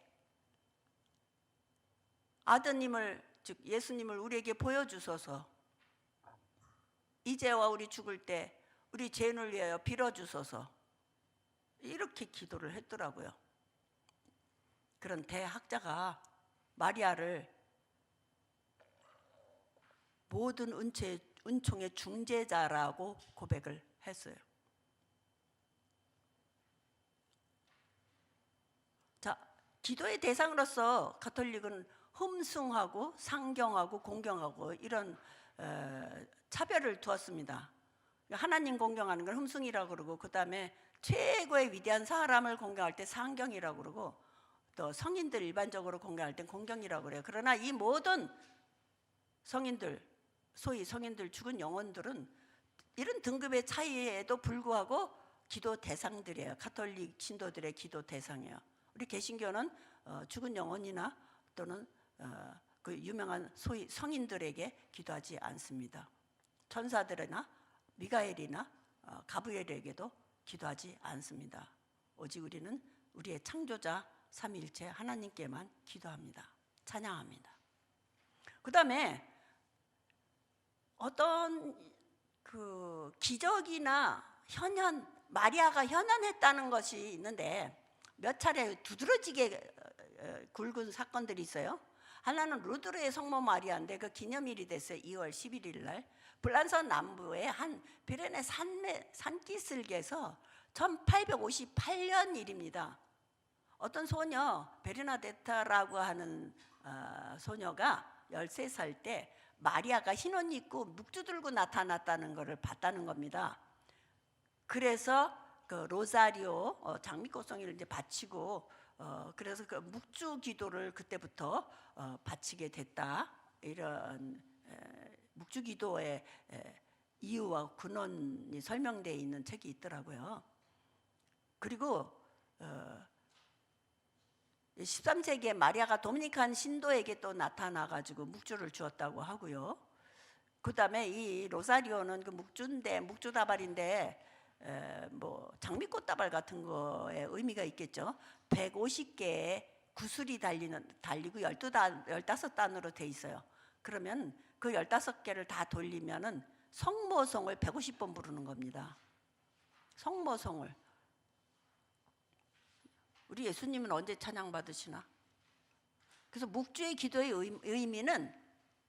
아드님을, 즉 예수님을 우리에게 보여주소서, 이제와 우리 죽을 때 우리 죄인을 위하여 빌어주소서, 이렇게 기도를 했더라고요. 그런 대학자가 마리아를 모든 은총의 중재자라고 고백을 했어요. 자, 기도의 대상으로서 가톨릭은 흠숭하고 상경하고 공경하고 이런 차별을 두었습니다. 하나님 공경하는 걸 흠숭이라고 그러고, 그 다음에 최고의 위대한 사람을 공경할 때 상경이라고 그러고, 또 성인들 일반적으로 공경할 땐 공경이라고 그래요. 그러나 이 모든 성인들, 소위 성인들, 죽은 영혼들은 이런 등급의 차이에도 불구하고 기도 대상들이에요. 가톨릭 신도들의 기도 대상이에요. 우리 개신교는 죽은 영혼이나 또는 그 유명한 소위 성인들에게 기도하지 않습니다. 천사들이나 미가엘이나 가브리엘에게도 기도하지 않습니다. 오직 우리는 우리의 창조자 삼위일체 하나님께만 기도합니다. 찬양합니다. 그 다음에 어떤 그 기적이나 현현, 마리아가 현현했다는 것이 있는데 몇 차례 두드러지게 굵은 사건들이 있어요. 하나는 루드르의 성모 마리아인데 그 기념일이 됐어요. 2월 11일 날 불란서 남부의 한 비레네 산기슭에서 1858년 일입니다. 어떤 소녀 베르나데타라고 하는 소녀가 13살 때 마리아가 흰 옷 입고 묵주 들고 나타났다는 것을 봤다는 겁니다. 그래서 그 로사리오 장미꽃송이를 이제 바치고 그래서 그 묵주 기도를 그때부터 바치게 됐다. 이런 묵주 기도의 이유와 근원이 설명되어 있는 책이 있더라고요. 그리고 13세기에 마리아가 도미니칸 신도에게 또 나타나가지고 묵주를 주었다고 하고요. 그 다음에 이 로사리오는 그 묵주다발인데 뭐 장미꽃 다발 같은 거에 의미가 있겠죠. 150개의 구슬이 달리고 15단으로 돼 있어요. 그러면 그 15개를 다 돌리면은 성모송을 150번 부르는 겁니다. 성모송을. 우리 예수님은 언제 찬양 받으시나? 그래서 묵주의 기도의 의미는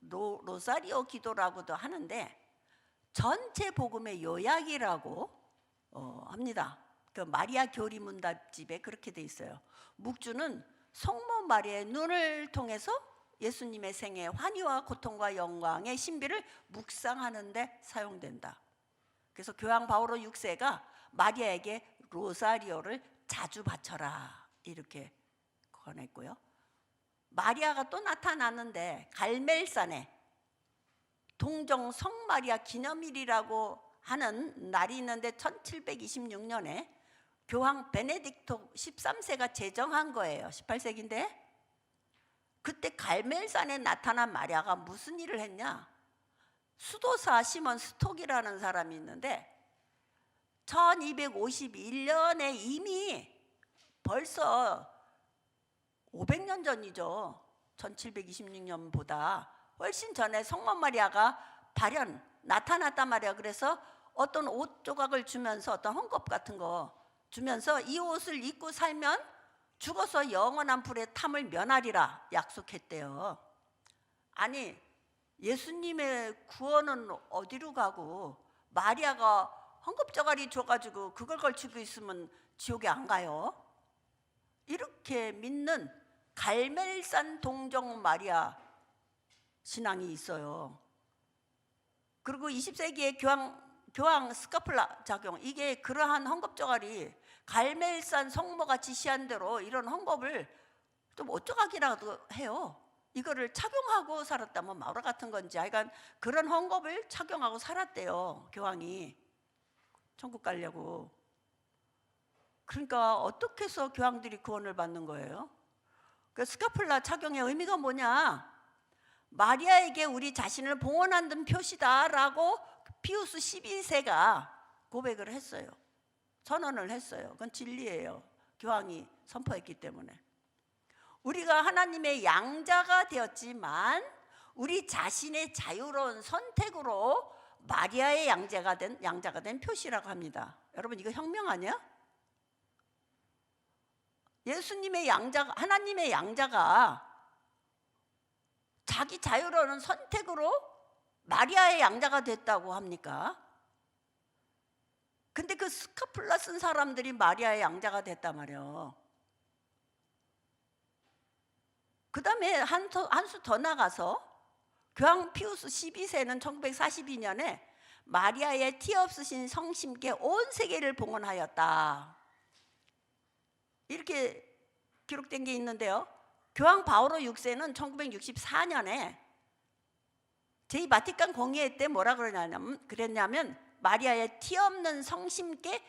로사리오 기도라고도 하는데 전체 복음의 요약이라고 합니다. 그 마리아 교리 문답집에 그렇게 돼 있어요. 묵주는 성모 마리아의 눈을 통해서 예수님의 생애 환희와 고통과 영광의 신비를 묵상하는 데 사용된다. 그래서 교황 바오로 6세가 마리아에게 로사리오를 자주 바쳐라 이렇게 권했고요. 마리아가 또 나타났는데 갈멜산에 동정 성마리아 기념일이라고 하는 날이 있는데 1726년에 교황 베네딕토 13세가 제정한 거예요. 18세기인데 그때 갈멜산에 나타난 마리아가 무슨 일을 했냐? 수도사 시몬 스톡이라는 사람이 있는데 1251년에 이미 벌써 500년 전이죠. 1726년보다 훨씬 전에 성모 마리아가 나타났단 말이야. 그래서 어떤 옷 조각을 주면서 어떤 헝겊 같은 거 주면서 이 옷을 입고 살면 죽어서 영원한 불의 탐을 면하리라 약속했대요. 아니 예수님의 구원은 어디로 가고 마리아가 헝겊 조각이 줘가지고 그걸 걸치고 있으면 지옥에 안 가요? 이렇게 믿는 갈멜산 동정 마리아 신앙이 있어요. 그리고 20세기의 교황 스카플라 작용, 이게 그러한 헝겊 조각이 갈멜산 성모가 지시한 대로 이런 헝겊을 좀 옷조각이라도 해요. 이거를 착용하고 살았다면 마우라 같은 건지 하여간 그런 헝겊을 착용하고 살았대요. 교황이 천국 가려고. 그러니까 어떻게 해서 교황들이 구원을 받는 거예요? 그 스카플라 착용의 의미가 뭐냐? 마리아에게 우리 자신을 봉헌한 표시다라고 피우스 12세가 고백을 했어요. 선언을 했어요. 그건 진리예요. 교황이 선포했기 때문에. 우리가 하나님의 양자가 되었지만 우리 자신의 자유로운 선택으로 마리아의 양자가 된 표시라고 합니다. 여러분 이거 혁명 아니야? 예수님의 양자가, 하나님의 양자가 자기 자유로운 선택으로 마리아의 양자가 됐다고 합니까? 근데 그 스카플라 쓴 사람들이 마리아의 양자가 됐단 말이에요. 그 다음에 한 수 더 나가서 교황 피우스 12세는 1942년에 마리아의 티 없으신 성심께 온 세계를 봉헌하였다. 이렇게 기록된 게 있는데요. 교황 바오로 6세는 1964년에 제2바티칸 공의회 때 뭐라 그랬냐면 마리아의 티 없는 성심께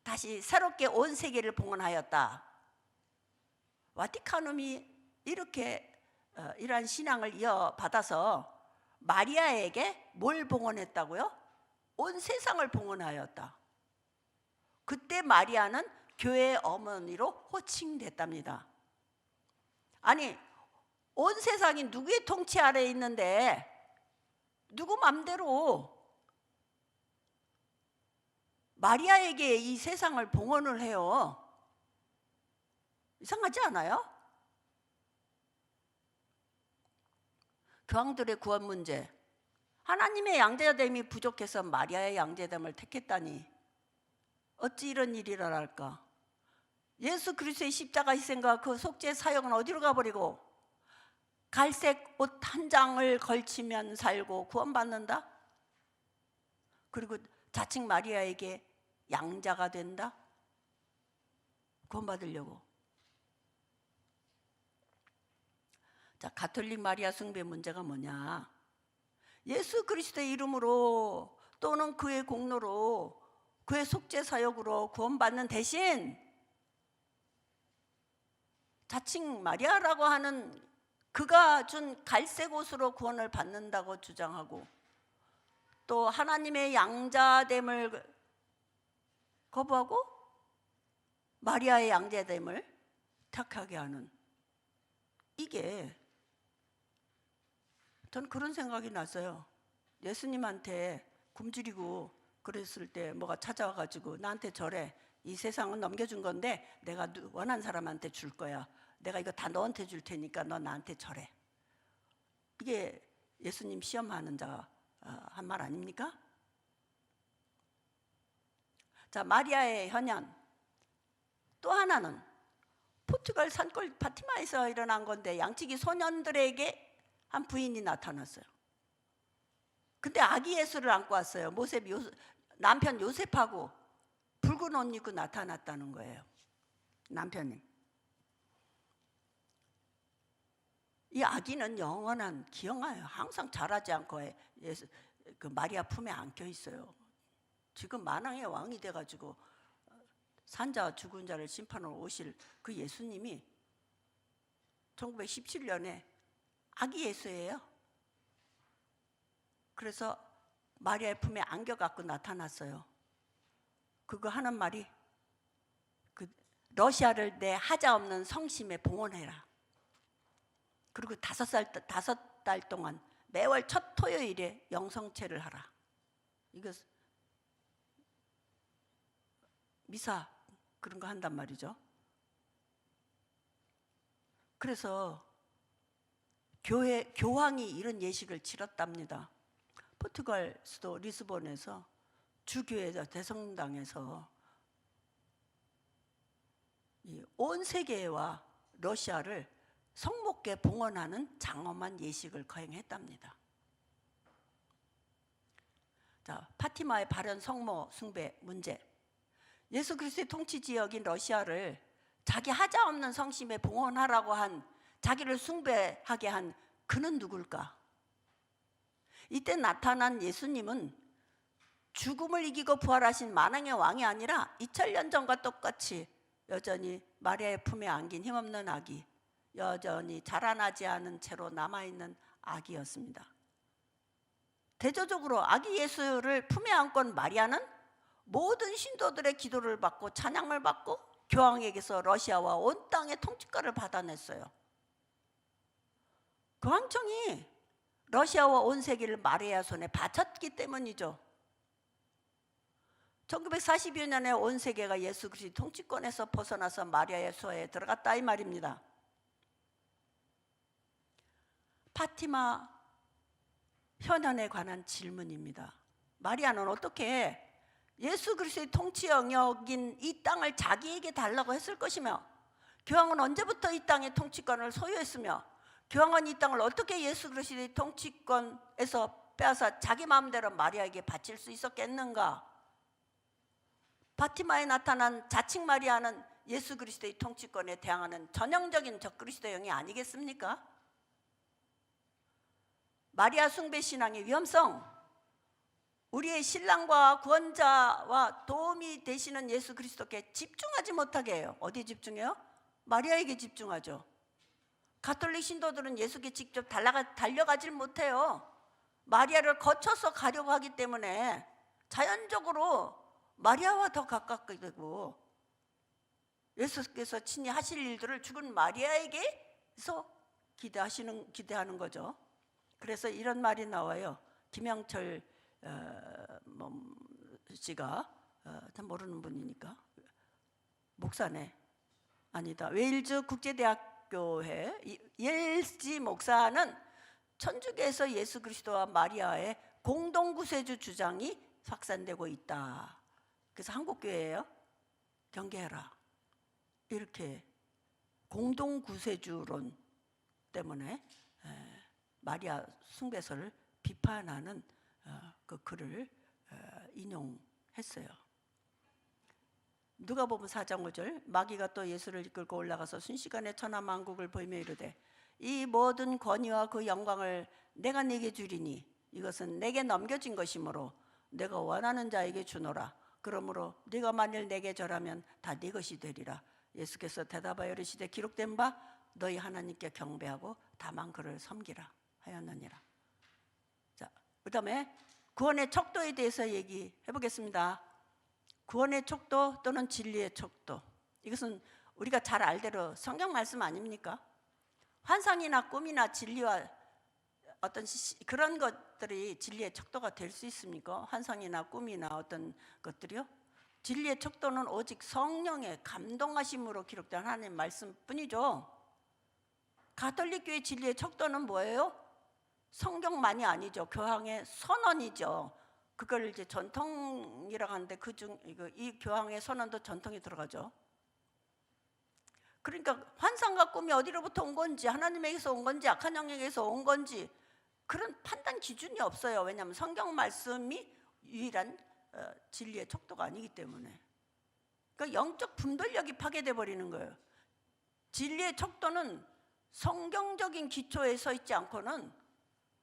다시 새롭게 온 세계를 봉헌하였다. 바티카눔이 이렇게 이러한 신앙을 이어받아서 마리아에게 뭘 봉헌했다고요? 온 세상을 봉헌하였다. 그때 마리아는 교회의 어머니로 호칭됐답니다. 아니 온 세상이 누구의 통치 아래에 있는데 누구 맘대로 마리아에게 이 세상을 봉헌을 해요? 이상하지 않아요? 교황들의 구원 문제, 하나님의 양자됨이 부족해서 마리아의 양자됨을 택했다니 어찌 이런 일이 일어날까? 예수 그리스도의 십자가 희생과 그 속죄 사역은 어디로 가버리고 갈색 옷 한 장을 걸치면 살고 구원받는다? 그리고 자칭 마리아에게 양자가 된다? 구원받으려고. 자, 가톨릭 마리아 숭배 문제가 뭐냐? 예수 그리스도의 이름으로 또는 그의 공로로 그의 속죄 사역으로 구원받는 대신 자칭 마리아라고 하는 그가 준 갈색 옷으로 구원을 받는다고 주장하고 또 하나님의 양자됨을 거부하고 마리아의 양자됨을 택하게 하는, 이게 전 그런 생각이 났어요. 예수님한테 굶주리고 그랬을 때 뭐가 찾아와가지고 나한테 저래, 이 세상은 넘겨준 건데 내가 원한 사람한테 줄 거야, 내가 이거 다 너한테 줄 테니까 너 나한테 절해. 이게 예수님 시험하는 자가 한 말 아닙니까? 자, 마리아의 현현, 또 하나는 포르투갈 산골 파티마에서 일어난 건데 양치기 소년들에게 한 부인이 나타났어요. 근데 아기 예수를 안고 왔어요. 남편 요셉하고 붉은 옷 입고 나타났다는 거예요. 남편이. 이 아기는 영원한 기억나요. 항상 자라지 않고 그 마리아 품에 안겨 있어요. 지금 만왕의 왕이 돼가지고 산자 죽은 자를 심판하러 오실 그 예수님이 1917년에 아기 예수예요. 그래서 마리아의 품에 안겨갖고 나타났어요. 그거 하는 말이 러시아를 내 하자없는 성심에 봉헌해라. 그리고 5달 동안 매월 첫 토요일에 영성체를 하라. 이거 미사 그런 거 한단 말이죠. 그래서 교황이 이런 예식을 치렀답니다. 포르투갈 수도 리스본에서 주교회 대성당에서 온 세계와 러시아를 성목계 봉헌하는 장엄한 예식을 거행했답니다. 자, 파티마의 바른 성모 숭배 문제. 예수 그리스도의 통치 지역인 러시아를 자기 하자없는 성심에 봉헌하라고 한, 자기를 숭배하게 한 그는 누굴까? 이때 나타난 예수님은 죽음을 이기고 부활하신 만왕의 왕이 아니라 2000년 전과 똑같이 여전히 마리아의 품에 안긴 힘없는 아기, 여전히 자라나지 않은 채로 남아있는 아기였습니다. 대조적으로 아기 예수를 품에 안고 온 마리아는 모든 신도들의 기도를 받고 찬양을 받고 교황에게서 러시아와 온 땅의 통치권을 받아냈어요. 교황청이 러시아와 온 세계를 마리아 손에 바쳤기 때문이죠. 1940여 년에 온 세계가 예수 그리스도의 통치권에서 벗어나서 마리아의 수하에 들어갔다 이 말입니다. 파티마 현안에 관한 질문입니다. 마리아는 어떻게 예수 그리스도의 통치 영역인 이 땅을 자기에게 달라고 했을 것이며, 교황은 언제부터 이 땅의 통치권을 소유했으며, 교황은 이 땅을 어떻게 예수 그리스도의 통치권에서 빼앗아 자기 마음대로 마리아에게 바칠 수 있었겠는가? 파티마에 나타난 자칭 마리아는 예수 그리스도의 통치권에 대항하는 전형적인 적그리스도형이 아니겠습니까? 마리아 숭배 신앙의 위험성, 우리의 신랑과 구원자와 도움이 되시는 예수 그리스도께 집중하지 못하게 해요. 어디에 집중해요? 마리아에게 집중하죠. 가톨릭 신도들은 예수께 직접 달려가질 못해요. 마리아를 거쳐서 가려고 하기 때문에 자연적으로 마리아와 더 가깝게 되고, 예수께서 친히 하실 일들을 죽은 마리아에게서 기대하는 거죠. 그래서 이런 말이 나와요. 김영철 씨가 잘 모르는 분이니까, 목사네, 아니다, 웨일즈 국제대학교회 옐지 목사는 천주교에서 예수 그리스도와 마리아의 공동구세주 주장이 확산되고 있다. 그래서 한국교회예요. 경계해라. 이렇게 공동구세주론 때문에 마리아 숭배설을 비판하는 그 글을 인용했어요. 누가복음 4장 5절, 마귀가 또 예수를 이끌고 올라가서 순식간에 천하만국을 보이며 이르되 이 모든 권위와 그 영광을 내가 네게 주리니 이것은 내게 넘겨진 것이므로 내가 원하는 자에게 주노라. 그러므로 네가 만일 내게 절하면 다 네 것이 되리라. 예수께서 대답하여 이르시되 기록된 바 너희 하나님께 경배하고 다만 그를 섬기라 하였느니라. 자, 그다음에 구원의 척도에 대해서 얘기해 보겠습니다. 구원의 척도 또는 진리의 척도, 이것은 우리가 잘 알대로 성경 말씀 아닙니까? 환상이나 꿈이나 진리와 어떤 그런 것들이 진리의 척도가 될 수 있습니까? 환상이나 꿈이나 어떤 것들이요? 진리의 척도는 오직 성령의 감동하심으로 기록된 하나님 말씀뿐이죠. 가톨릭교의 진리의 척도는 뭐예요? 성경만이 아니죠. 교황의 선언이죠. 그걸 이제 전통이라고 하는데 이 교황의 선언도 전통이 들어가죠. 그러니까 환상과 꿈이 어디로부터 온 건지, 하나님에게서 온 건지, 악한 영역에서 온 건지 그런 판단 기준이 없어요. 왜냐하면 성경 말씀이 유일한 진리의 척도가 아니기 때문에. 그러니까 영적 분별력이 파괴돼 버리는 거예요. 진리의 척도는 성경적인 기초에 서 있지 않고는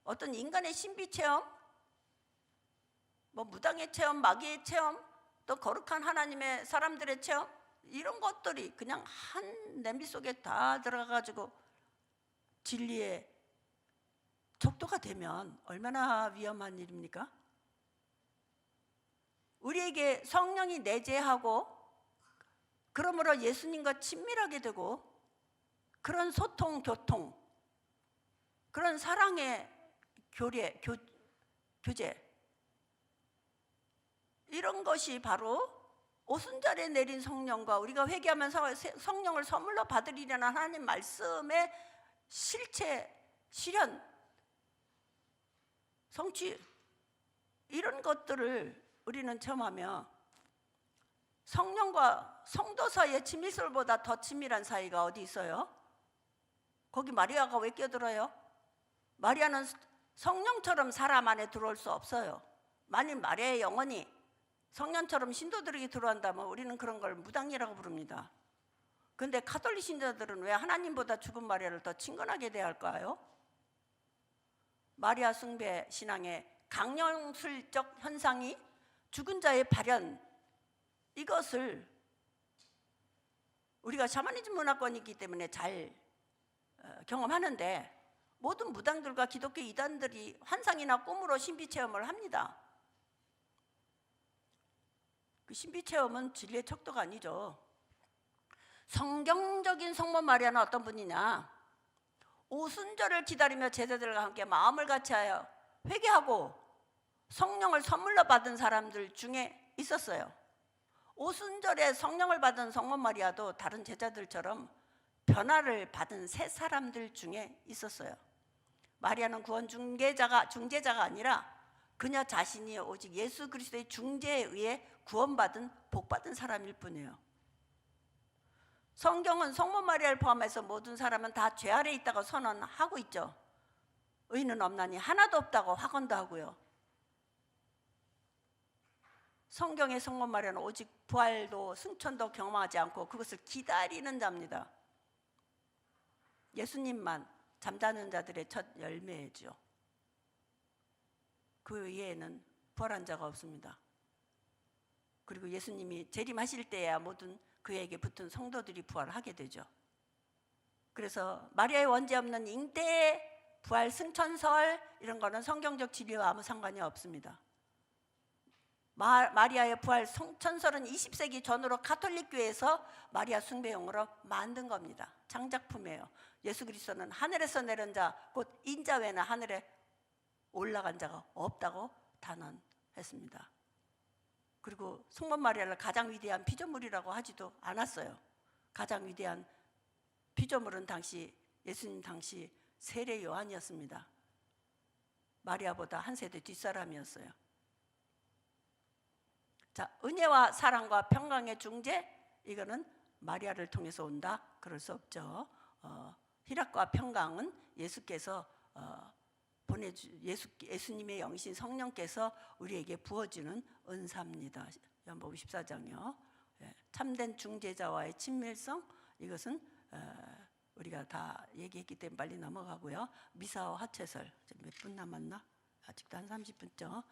어떤 인간의 신비 체험, 뭐 무당의 체험, 마귀의 체험, 또 거룩한 하나님의 사람들의 체험, 이런 것들이 그냥 한 냄비 속에 다 들어가가지고 진리의 척도가 되면 얼마나 위험한 일입니까? 우리에게 성령이 내재하고 그러므로 예수님과 친밀하게 되고 그런 소통, 교통, 그런 사랑의 교제, 이런 것이 바로 오순절에 내린 성령과 우리가 회개하면서 성령을 선물로 받으리라는 하나님 말씀의 실체, 실현, 성취, 이런 것들을 우리는 체험하며 성령과 성도 사이의 친밀술보다 더 친밀한 사이가 어디 있어요? 거기 마리아가 왜 끼어들어요? 마리아는 성령처럼 사람 안에 들어올 수 없어요. 만일 마리아의 영혼이 성령처럼 신도들에게 들어온다면 우리는 그런 걸 무당이라고 부릅니다. 그런데 가톨릭 신자들은 왜 하나님보다 죽은 마리아를 더 친근하게 대할까요? 마리아 숭배 신앙의 강령술적 현상이 죽은 자의 발현, 이것을 우리가 샤머니즘 문화권이기 때문에 잘 경험하는데, 모든 무당들과 기독교 이단들이 환상이나 꿈으로 신비 체험을 합니다. 그 신비 체험은 진리의 척도가 아니죠. 성경적인 성모 마리아는 어떤 분이냐? 오순절을 기다리며 제자들과 함께 마음을 같이하여 회개하고 성령을 선물로 받은 사람들 중에 있었어요. 오순절에 성령을 받은 성모 마리아도 다른 제자들처럼 변화를 받은 새 사람들 중에 있었어요. 마리아는 구원 중재자가 아니라 그녀 자신이 오직 예수 그리스도의 중재에 의해 구원받은 복받은 사람일 뿐이에요. 성경은 성모 마리아를 포함해서 모든 사람은 다 죄 아래 있다고 선언하고 있죠. 의인은 없나니 하나도 없다고 확언도 하고요. 성경의 성모 마리아는 오직 부활도 승천도 경험하지 않고 그것을 기다리는 자입니다. 예수님만 잠자는 자들의 첫 열매죠. 그 외에는 부활한 자가 없습니다. 그리고 예수님이 재림하실 때야 모든 그에게 붙은 성도들이 부활하게 되죠. 그래서 마리아의 원죄 없는 잉태, 부활, 승천설, 이런 거는 성경적 진리와 아무 상관이 없습니다. 마리아의 부활, 승천설은 20세기 전으로 가톨릭 교회에서 마리아 숭배용으로 만든 겁니다. 장작품이에요. 예수 그리스도는 하늘에서 내린 자, 곧 인자 외에는 하늘에 올라간 자가 없다고 단언했습니다. 그리고 성모 마리아를 가장 위대한 피조물이라고 하지도 않았어요. 가장 위대한 피조물은 예수님 당시 세례 요한이었습니다. 마리아보다 한 세대 뒷사람이었어요. 자, 은혜와 사랑과 평강의 중재, 이거는 마리아를 통해서 온다? 그럴 수 없죠. 희락과 평강은 예수께서 예수님의 영신 성령께서 우리에게 부어주는 은사입니다. 요한복음 14장이요. 참된 중재자와의 친밀성, 이것은 우리가 다 얘기했기 때문에 빨리 넘어가고요. 미사와 화채설, 몇 분 남았나? 아직도 한 30분쯤.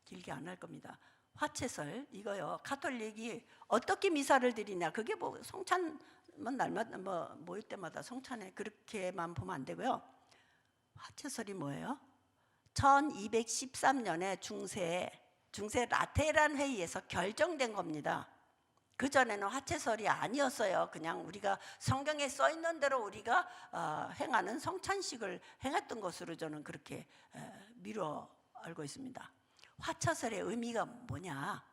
길게 안 할 겁니다. 화채설, 이거요. 가톨릭이 어떻게 미사를 드리냐? 그게 뭐 성찬만 날마다 모일 때마다 성찬에 그렇게만 보면 안 되고요. 화채설이 뭐예요? 1213년에 중세 라테란 회의에서 결정된 겁니다. 그전에는 화채설이 아니었어요. 그냥 우리가 성경에 써 있는 대로 우리가 행하는 성찬식을 행했던 것으로 저는 그렇게 미루어 알고 있습니다. 화채설의 의미가 뭐냐?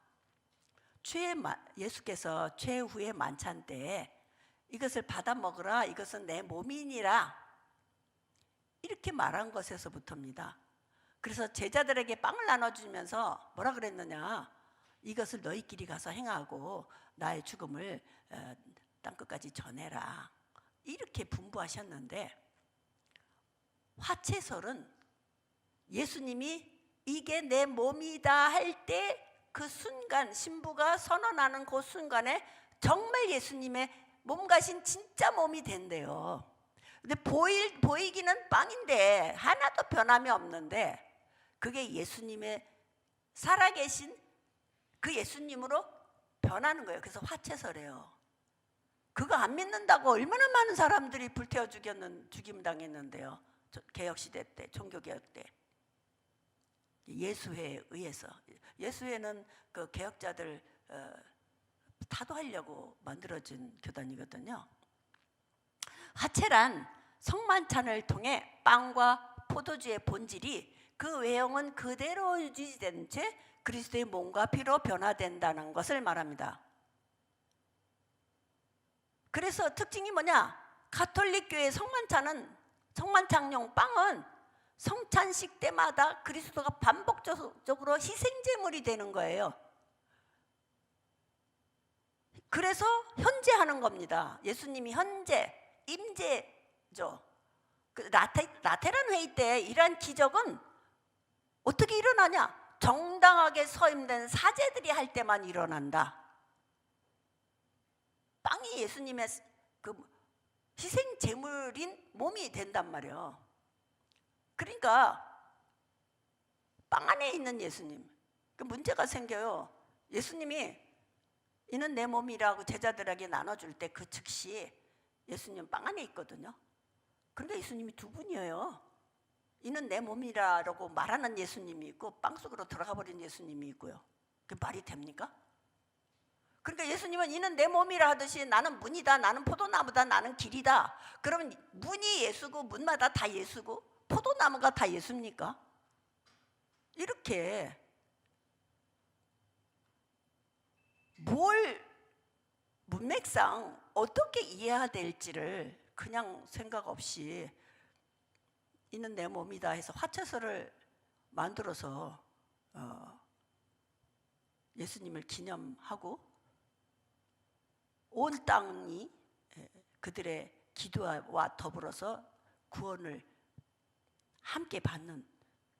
예수께서 최후의 만찬 때 이것을 받아 먹으라, 이것은 내 몸이니라, 이렇게 말한 것에서부터입니다. 그래서 제자들에게 빵을 나눠주면서 뭐라 그랬느냐? 이것을 너희끼리 가서 행하고 나의 죽음을 땅끝까지 전해라. 이렇게 분부하셨는데 화채설은 예수님이 이게 내 몸이다 할 때 그 순간, 신부가 선언하는 그 순간에 정말 예수님의 몸 가신 진짜 몸이 된대요. 근데 보이기는 빵인데 하나도 변함이 없는데 그게 예수님의 살아계신 그 예수님으로 변하는 거예요. 그래서 화채설이에요. 그거 안 믿는다고 얼마나 많은 사람들이 불태워 죽임 당했는데요. 개혁시대 때, 종교개혁 때. 예수회에 의해서. 예수회는 그 개혁자들 타도하려고 만들어진 교단이거든요. 화채란 성만찬을 통해 빵과 포도주의 본질이 그 외형은 그대로 유지된 채 그리스도의 몸과 피로 변화된다는 것을 말합니다. 그래서 특징이 뭐냐? 가톨릭 교회 성만찬용 빵은 성찬식 때마다 그리스도가 반복적으로 희생제물이 되는 거예요. 그래서 현재하는 겁니다. 예수님이 현재, 임재죠. 라테란 회의 때 이러한 기적은 어떻게 일어나냐? 정당하게 서임된 사제들이 할 때만 일어난다. 빵이 예수님의 그 희생 제물인 몸이 된단 말이에요. 그러니까 빵 안에 있는 예수님, 그 문제가 생겨요. 예수님이 이는 내 몸이라고 제자들에게 나눠줄 때 그 즉시 예수님 빵 안에 있거든요. 그런데 예수님이 두 분이에요. 이는 내 몸이라고 말하는 예수님이 있고 빵 속으로 들어가 버린 예수님이 있고요. 그게 말이 됩니까? 그러니까 예수님은 이는 내 몸이라 하듯이 나는 문이다, 나는 포도나무다, 나는 길이다. 그러면 문이 예수고 문마다 다 예수고 포도나무가 다 예수입니까? 이렇게 뭘 문맥상 어떻게 이해해야 될지를 그냥 생각 없이 이는 내 몸이다 해서 화채설을 만들어서 예수님을 기념하고 온 땅이 그들의 기도와 더불어서 구원을 함께 받는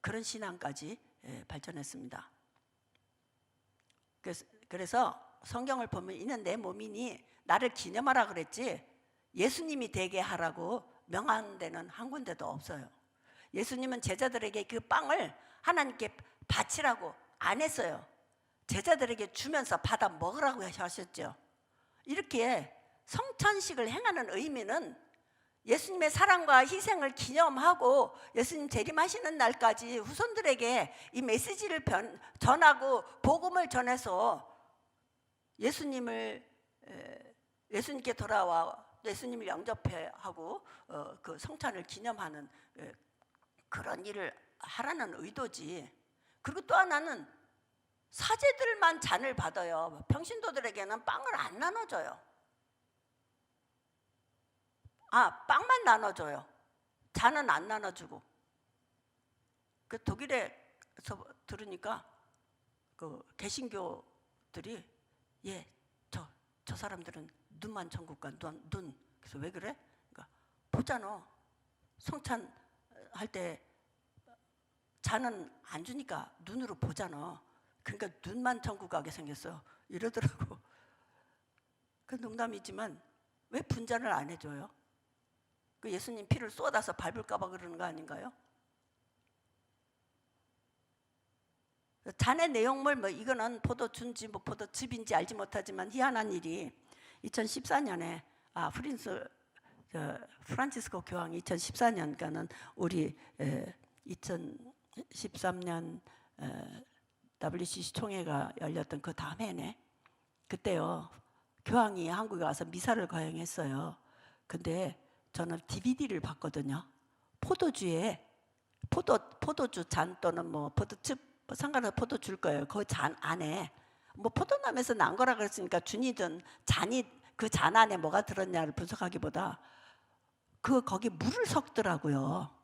그런 신앙까지 발전했습니다. 그래서 성경을 보면 이는 내 몸이니 나를 기념하라 그랬지 예수님이 되게 하라고 명한 데는 한 군데도 없어요. 예수님은 제자들에게 그 빵을 하나님께 바치라고 안 했어요. 제자들에게 주면서 받아 먹으라고 하셨죠. 이렇게 성찬식을 행하는 의미는 예수님의 사랑과 희생을 기념하고 예수님 재림하시는 날까지 후손들에게 이 메시지를 전하고 복음을 전해서 예수님께 돌아와 예수님을 영접하고 그 성찬을 기념하는 그런 일을 하라는 의도지. 그리고 또 하나는 사제들만 잔을 받아요. 평신도들에게는 빵을 안 나눠줘요. 빵만 나눠줘요. 잔은 안 나눠주고. 그 독일에서 들으니까 그 개신교들이 저 사람들은 눈만 천국 가. 눈. 그래서 왜 그래? 그러니까 보잖아. 성찬 할 때 잔은 안 주니까 눈으로 보잖아. 그러니까 눈만 천국 가게 생겼어. 이러더라고. 그 농담이지만 왜 분잔을 안 해줘요? 그 예수님 피를 쏟아서 밟을까 봐 그러는 거 아닌가요? 잔의 내용물 이거는 포도주인지 포도즙인지 알지 못하지만 희한한 일이 2014년에 프란치스코 교황이 2014년가는 우리 2013년 WCC 총회가 열렸던 그 다음 해네. 그때요 교황이 한국에 와서 미사를 거행했어요. 근데 저는 DVD를 봤거든요. 포도주 잔 또는 포도즙 상관없이 포도 줄 거예요. 그 잔 안에 포도나무에서 난 거라 그랬으니까 준이든 잔이 그 잔 안에 뭐가 들었냐를 분석하기보다 거기 물을 섞더라고요.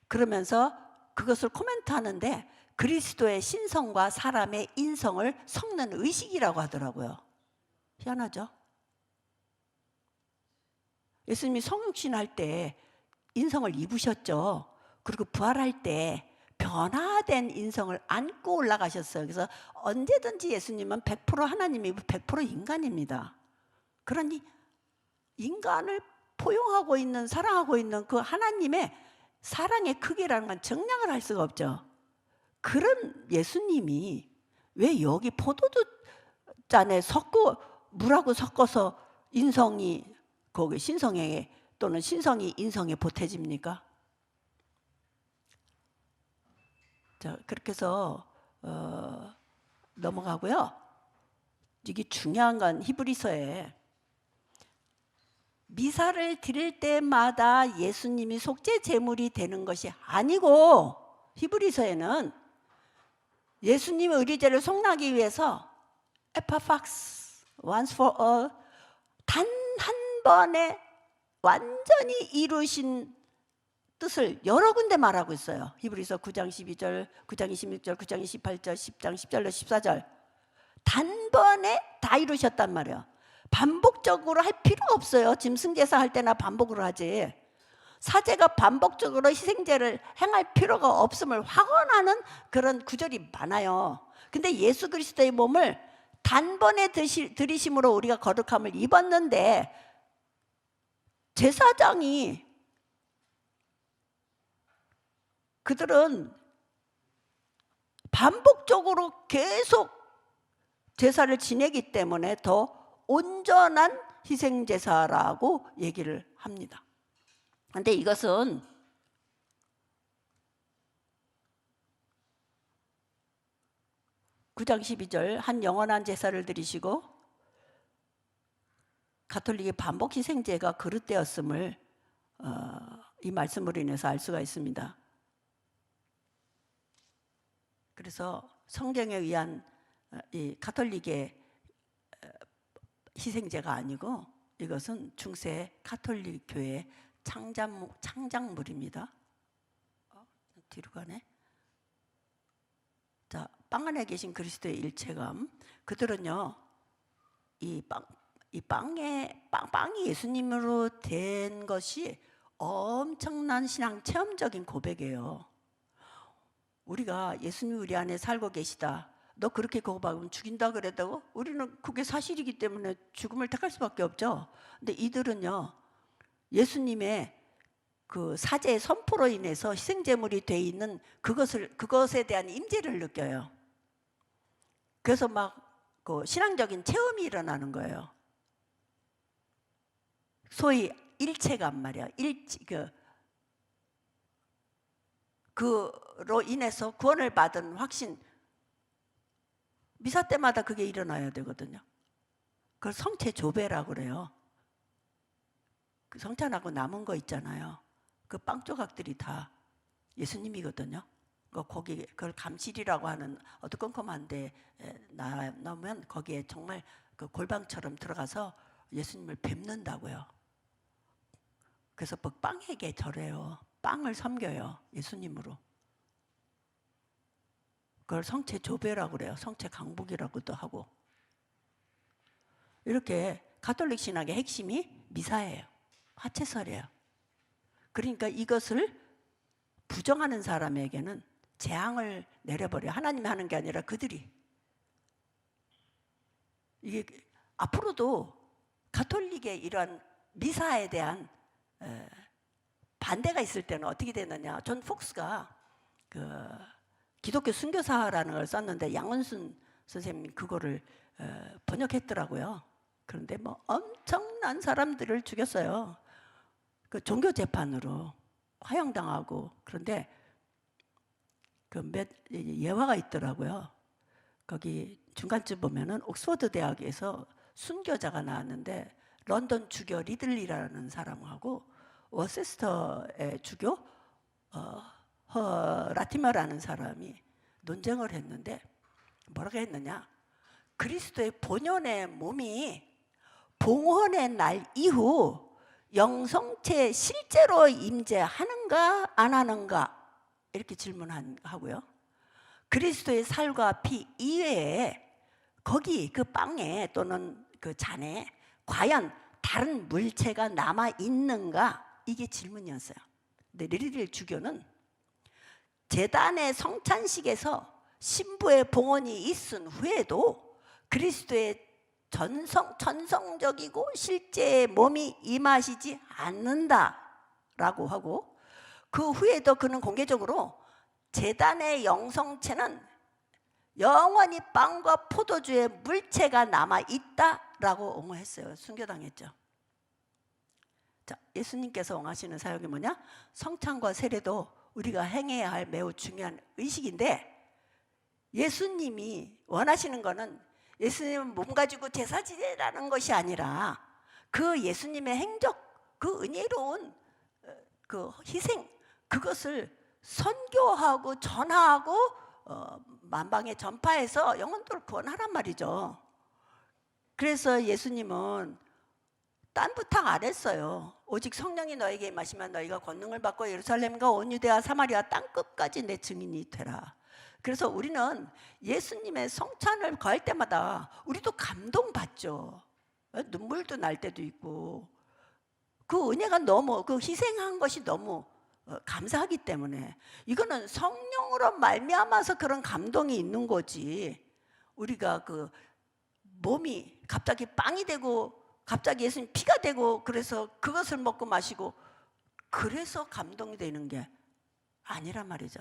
그러면서 그것을 코멘트하는데 그리스도의 신성과 사람의 인성을 섞는 의식이라고 하더라고요. 희한하죠? 예수님이 성육신할 때 인성을 입으셨죠. 그리고 부활할 때 변화된 인성을 안고 올라가셨어요. 그래서 언제든지 예수님은 100% 하나님이고 100% 인간입니다. 그러니 인간을 포용하고 있는, 사랑하고 있는 그 하나님의 사랑의 크기라는 건 정량을 할 수가 없죠. 그런 예수님이 왜 여기 포도주 잔에 물하고 섞어서 인성이 거기 신성에 또는 신성이 인성에 보태집니까? 자, 그렇게 해서 넘어가고요. 이게 중요한 건 히브리서에 미사를 드릴 때마다 예수님이 속죄 제물이 되는 것이 아니고, 히브리서에는 예수님의 의리제를 속나기 위해서 에파팍스 once for all, 단 한 번에 완전히 이루신 뜻을 여러 군데 말하고 있어요. 히브리서 9장 12절, 9장 26절, 9장 28절, 10장 10절로 14절. 단번에 다 이루셨단 말이에요. 반복적으로 할 필요가 없어요. 짐승제사 할 때나 반복으로 하지. 사제가 반복적으로 희생제를 행할 필요가 없음을 확언하는 그런 구절이 많아요. 근데 예수 그리스도의 몸을 단번에 들이심으로 우리가 거룩함을 입었는데, 제사장이 그들은 반복적으로 계속 제사를 지내기 때문에 더 온전한 희생제사라고 얘기를 합니다. 그런데 이것은 (9장 12절) 한 영원한 제사를 드리시고 가톨릭의 반복 희생제가 그릇되었음을 이 말씀으로 인해서 알 수가 있습니다. 그래서 성경에 의한 이 가톨릭의 희생제가 아니고, 이것은 중세 가톨릭 교회의 창작물입니다. 뒤로 가네. 자, 빵 안에 계신 그리스도의 일체감. 그들은요, 빵이 예수님으로 된 것이 엄청난 신앙 체험적인 고백이에요. 우리가 예수님이 우리 안에 살고 계시다, 너 그렇게 고백하면 죽인다 그랬다고? 우리는 그게 사실이기 때문에 죽음을 택할 수밖에 없죠. 근데 이들은요, 예수님의 그 사제의 선포로 인해서 희생제물이 돼 있는 그것에 대한 임재를 느껴요. 그래서 막 그 신앙적인 체험이 일어나는 거예요. 소위 일체감 말이야. 그로 인해서 구원을 받은 확신, 미사 때마다 그게 일어나야 되거든요. 그걸 성체 조배라고 그래요. 그 성찬하고 남은 거 있잖아요. 그 빵 조각들이 다 예수님이거든요. 거기 그걸 감실이라고 하는 어두컴컴한 데 넣으면 거기에 정말 그 골방처럼 들어가서 예수님을 뵙는다고요. 그래서 빵에게 절해요. 빵을 섬겨요. 예수님으로. 그걸 성체 조배라고 그래요. 성체 강복이라고도 하고. 이렇게 가톨릭 신학의 핵심이 미사예요. 화채설이에요. 그러니까 이것을 부정하는 사람에게는 재앙을 내려버려요. 하나님이 하는 게 아니라 그들이. 이게 앞으로도 가톨릭의 이러한 미사에 대한 반대가 있을 때는 어떻게 되느냐. 존 폭스가 그 기독교 순교사라는 걸 썼는데, 양원순 선생님이 그거를 번역했더라고요. 그런데 뭐 엄청난 사람들을 죽였어요. 그 종교 재판으로 화형당하고. 그런데 그 예화가 있더라고요. 거기 중간쯤 보면은 옥스퍼드 대학에서 순교자가 나왔는데, 런던 주교 리들리라는 사람하고 워세스터의 주교 라티머라는 사람이 논쟁을 했는데, 뭐라고 했느냐. 그리스도의 본연의 몸이 봉헌의 날 이후 영성체에 실제로 임재하는가 안 하는가, 이렇게 질문하고요. 그리스도의 살과 피 이외에 거기 그 빵에 또는 그 잔에 과연 다른 물체가 남아 있는가? 이게 질문이었어요. 근데 리릴 주교는 제단의 성찬식에서 신부의 봉헌이 있은 후에도 그리스도의 전성적이고 실제의 몸이 임하시지 않는다라고 하고, 그 후에도 그는 공개적으로 제단의 영성체는 영원히 빵과 포도주의 물체가 남아 있다라고 옹호했어요. 순교당했죠. 자, 예수님께서 옹호하시는 사역이 뭐냐? 성찬과 세례도 우리가 행해야 할 매우 중요한 의식인데, 예수님이 원하시는 거는 예수님은 몸 가지고 제사 지내라는 것이 아니라 그 예수님의 행적, 그 은혜로운 그 희생, 그것을 선교하고 전하고 만방에 전파해서 영혼들을 구원하란 말이죠. 그래서 예수님은 딴 부탁 안 했어요. 오직 성령이 너에게 임하시면 너희가 권능을 받고 예루살렘과 온 유대와 사마리아 땅끝까지 내 증인이 되라. 그래서 우리는 예수님의 성찬을 거할 때마다 우리도 감동받죠. 눈물도 날 때도 있고, 그 은혜가 너무, 그 희생한 것이 너무 감사하기 때문에 이거는 성령으로 말미암아서 그런 감동이 있는 거지. 우리가 그 몸이 갑자기 빵이 되고 갑자기 예수님 피가 되고 그래서 그것을 먹고 마시고 그래서 감동이 되는 게 아니란 말이죠.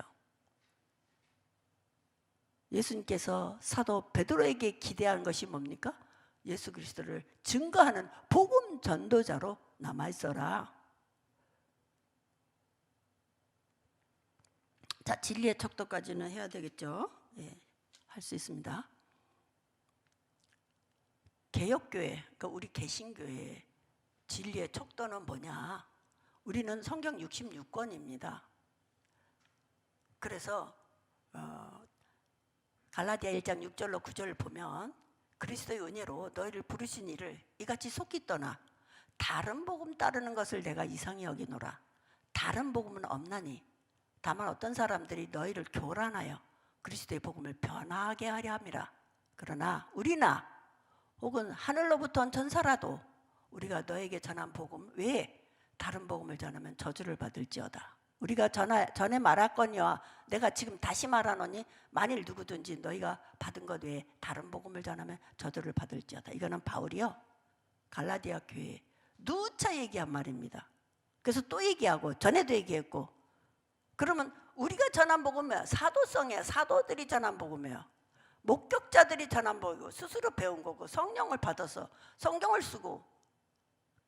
예수님께서 사도 베드로에게 기대한 것이 뭡니까? 예수 그리스도를 증거하는 복음 전도자로 남아있어라. 자, 진리의 척도까지는 해야 되겠죠. 예, 할 수 있습니다. 개혁교회, 그러니까 우리 개신교회 진리의 척도는 뭐냐? 우리는 성경 66권입니다. 그래서 갈라디아 1장 6절로 9절을 보면 그리스도의 은혜로 너희를 부르신 이를 이같이 속히 떠나 다른 복음 따르는 것을 내가 이상히 여기노라. 다른 복음은 없나니 다만 어떤 사람들이 너희를 교란하여 그리스도의 복음을 변화하게 하려 함이라. 그러나 우리나 혹은 하늘로부터 온 천사라도 우리가 너에게 전한 복음 외에 다른 복음을 전하면 저주를 받을지어다. 우리가 전에 말했거니와 내가 지금 다시 말하노니 만일 누구든지 너희가 받은 것 외에 다른 복음을 전하면 저주를 받을지어다. 이거는 바울이요 갈라디아 교회에 누차 얘기한 말입니다. 그래서 또 얘기하고 전에도 얘기했고, 그러면 우리가 전한 복음이야. 사도성이야. 사도들이 전한 복음이에요. 목격자들이 전한 복음이고 스스로 배운 거고 성령을 받아서 성경을 쓰고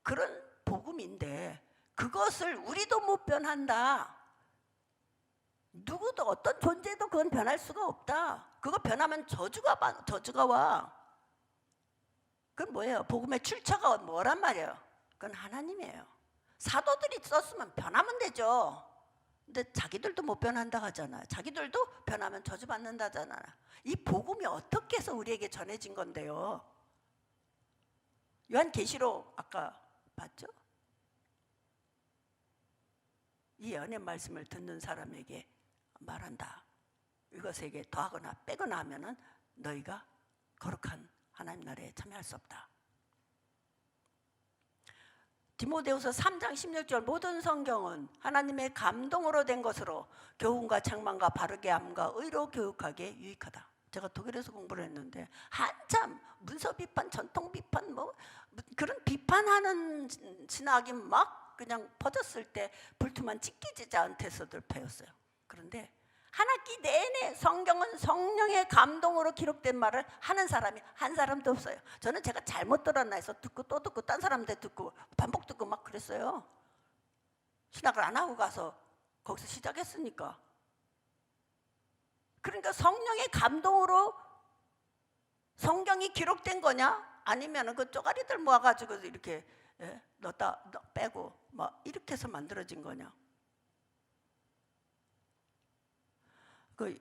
그런 복음인데 그것을 우리도 못 변한다. 누구도 어떤 존재도 그건 변할 수가 없다. 그거 변하면 저주가 와. 그건 뭐예요? 복음의 출처가 뭐란 말이에요? 그건 하나님이에요. 사도들이 썼으면 변하면 되죠. 근데 자기들도 못 변한다 하잖아. 자기들도 변하면 저주받는다잖아. 이 복음이 어떻게 해서 우리에게 전해진 건데요? 요한계시록 아까 봤죠? 이 연의 말씀을 듣는 사람에게 말한다. 이것에게 더하거나 빼거나 하면은 너희가 거룩한 하나님 나라에 참여할 수 없다. 디모데후서 3장 16절 모든 성경은 하나님의 감동으로 된 것으로 교훈과 책망과 바르게 함과 의로 교육하기에 유익하다. 제가 독일에서 공부를 했는데 한참 문서 비판, 전통 비판 뭐 그런 비판하는 신학이 막 그냥 퍼졌을 때 불투만 찢기지 않대서들 배웠어요. 그런데 한 학기 내내 성경은 성령의 감동으로 기록된 말을 하는 사람이 한 사람도 없어요. 저는 제가 잘못 들었나 해서 듣고 또 듣고 딴 사람들 듣고 반복 듣고 막 그랬어요. 신학을 안 하고 가서 거기서 시작했으니까. 그러니까 성령의 감동으로 성경이 기록된 거냐? 아니면 그 쪼가리들 모아가지고 이렇게 넣었다 빼고 막 이렇게 해서 만들어진 거냐? 그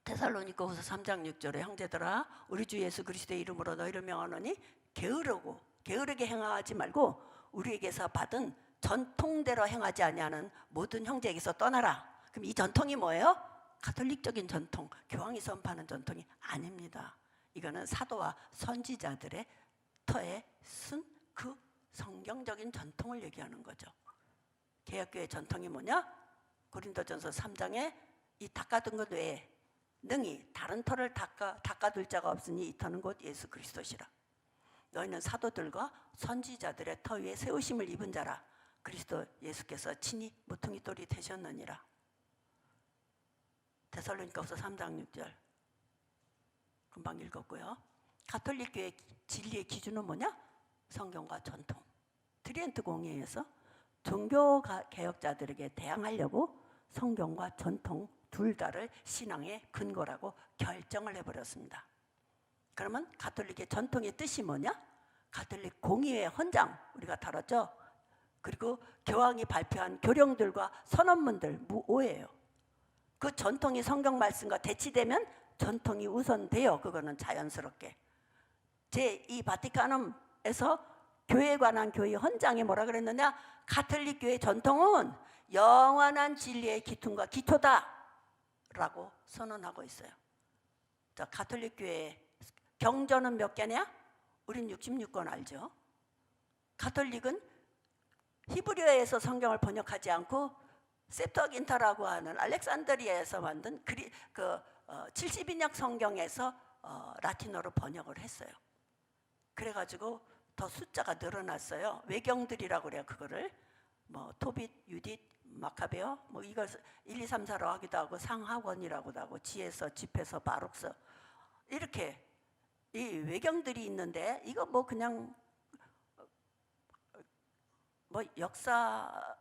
데살로니가후서 3장 6절에 형제들아 우리 주 예수 그리스도의 이름으로 너희를 명하노니 게으르게 행하지 말고 우리에게서 받은 전통대로 행하지 아니하는 모든 형제에게서 떠나라. 그럼 이 전통이 뭐예요? 가톨릭적인 전통, 교황이 선포하는 전통이 아닙니다. 이거는 사도와 선지자들의 터에 쓴 그 성경적인 전통을 얘기하는 거죠. 개혁교회 전통이 뭐냐? 고린도전서 3장에 이 닦아둔 것 외에 능히 다른 터를 닦아둘 자가 없으니 이 터는 곧 예수 그리스도시라. 너희는 사도들과 선지자들의 터 위에 세우심을 입은 자라. 그리스도 예수께서 친히 모퉁이 돌이 되셨느니라. 데살로니가후서 3장 6절 금방 읽었고요. 가톨릭 교회 진리의 기준은 뭐냐? 성경과 전통. 트리엔트 공의회에서 종교 개혁자들에게 대항하려고 성경과 전통 둘 다를 신앙의 근거라고 결정을 해버렸습니다. 그러면 가톨릭의 전통의 뜻이 뭐냐? 가톨릭 공의회 헌장 우리가 다뤘죠. 그리고 교황이 발표한 교령들과 선언문들 무오해요. 그 전통이 성경 말씀과 대치되면 전통이 우선돼요. 그거는 자연스럽게. 제2 바티칸음에서 교회에 관한 교회 헌장에 뭐라 그랬느냐? 가톨릭 교회 전통은 영원한 진리의 기둥과 기초다 라고 선언하고 있어요. 자, 가톨릭 교회 경전은 몇 개냐? 우린 66권 알죠? 가톨릭은 히브리어에서 성경을 번역하지 않고 셉터긴타라고 하는 알렉산드리아에서 만든 70인역 성경에서 라틴어로 번역을 했어요. 그래가지고 더 숫자가 늘어났어요. 외경들이라고 그래요. 그거를 뭐 토빗, 유딧, 마카베어 뭐 이걸 1, 2, 3, 4로 하기도 하고 상하원이라고도 하고 지에서, 집에서, 바룩서 이렇게 이 외경들이 있는데 이거 뭐 그냥 뭐 역사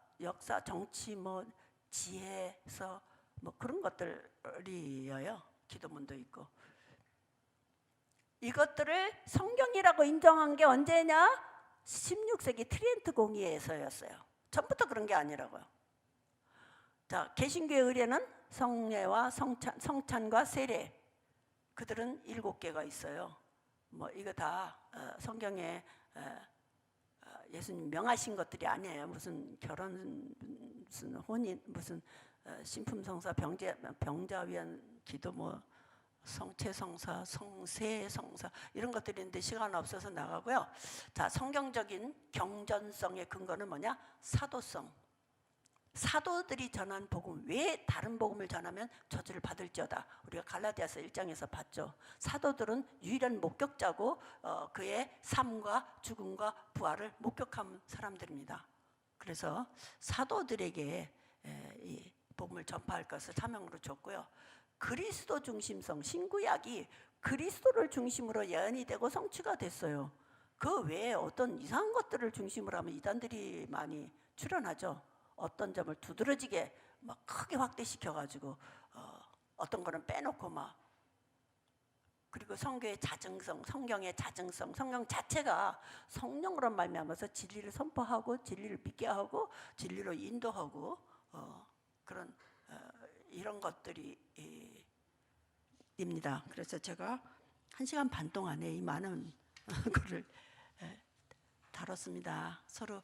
정치 뭐 지혜서 뭐 그런 것들이에요. 기도문도 있고 이것들을 성경이라고 인정한 게 언제냐? 16세기 트리엔트 공의회에서였어요. 전부터 그런 게 아니라고요. 자, 개신교의 의례는 성례와 성찬과 세례 그들은 7개가 있어요. 뭐 이거 다 성경에 예수님 명하신 것들이 아니에요. 무슨 결혼, 무슨 혼인, 무슨 신품성사, 병자위안 기도, 뭐 성체성사, 성세성사 이런 것들이 있는데 시간 없어서 나가고요. 자, 성경적인 경전성의 근거는 뭐냐? 사도성. 사도들이 전한 복음, 왜 다른 복음을 전하면 저주를 받을지어다. 우리가 갈라디아서 1장에서 봤죠. 사도들은 유일한 목격자고 그의 삶과 죽음과 부활을 목격한 사람들입니다. 그래서 사도들에게 이 복음을 전파할 것을 사명으로 줬고요. 그리스도 중심성, 신구약이 그리스도를 중심으로 예언이 되고 성취가 됐어요. 그 외에 어떤 이상한 것들을 중심으로 하면 이단들이 많이 출현하죠. 어떤 점을 두드러지게 막 크게 확대시켜가지고 어떤 거는 빼놓고 막 그리고 성경의 자증성, 성경 자체가 성령으로 말미암아서 진리를 선포하고 진리를 믿게 하고 진리로 인도하고 그런 이런 것들이 입니다. 그래서 제가 1시간 반 동안에 이 많은 거를 다뤘습니다. 서로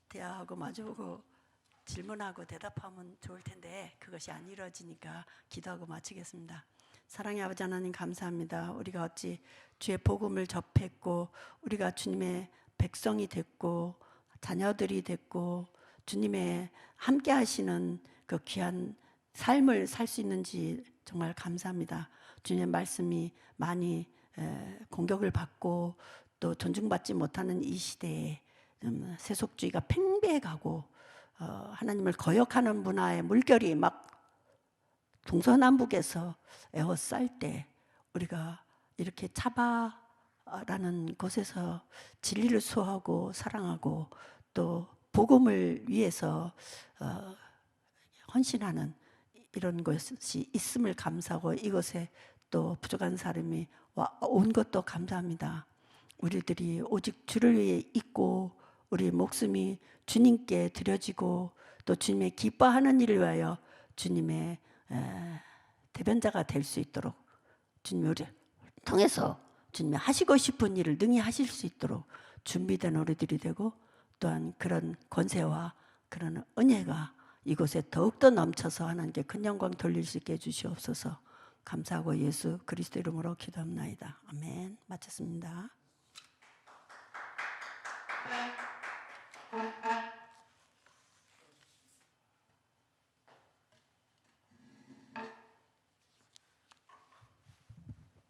대화하고 마주보고 질문하고 대답하면 좋을 텐데 그것이 안 이루어지니까 기도하고 마치겠습니다. 사랑의 아버지 하나님 감사합니다. 우리가 어찌 주의 복음을 접했고 우리가 주님의 백성이 됐고 자녀들이 됐고 주님의 함께 하시는 그 귀한 삶을 살 수 있는지 정말 감사합니다. 주님의 말씀이 많이 공격을 받고 또 존중받지 못하는 이 시대에 세속주의가 팽배해가고 하나님을 거역하는 문화의 물결이 막 동서남북에서 에워쌀 때 우리가 이렇게 차바라는 곳에서 진리를 수호하고 사랑하고 또 복음을 위해서 헌신하는 이런 것이 있음을 감사하고 이곳에 또 부족한 사람이 온 것도 감사합니다. 우리들이 오직 주를 위해 있고 우리 목숨이 주님께 드려지고 또 주님의 기뻐하는 일을 위하여 주님의 대변자가 될 수 있도록 주님이 우리를 통해서 주님이 하시고 싶은 일을 능히 하실 수 있도록 준비된 우리들이 되고 또한 그런 권세와 그런 은혜가 이곳에 더욱더 넘쳐서 하나님께 큰 영광 돌릴 수 있게 해주시옵소서. 감사하고 예수 그리스도 이름으로 기도합나이다. 아멘. 마쳤습니다.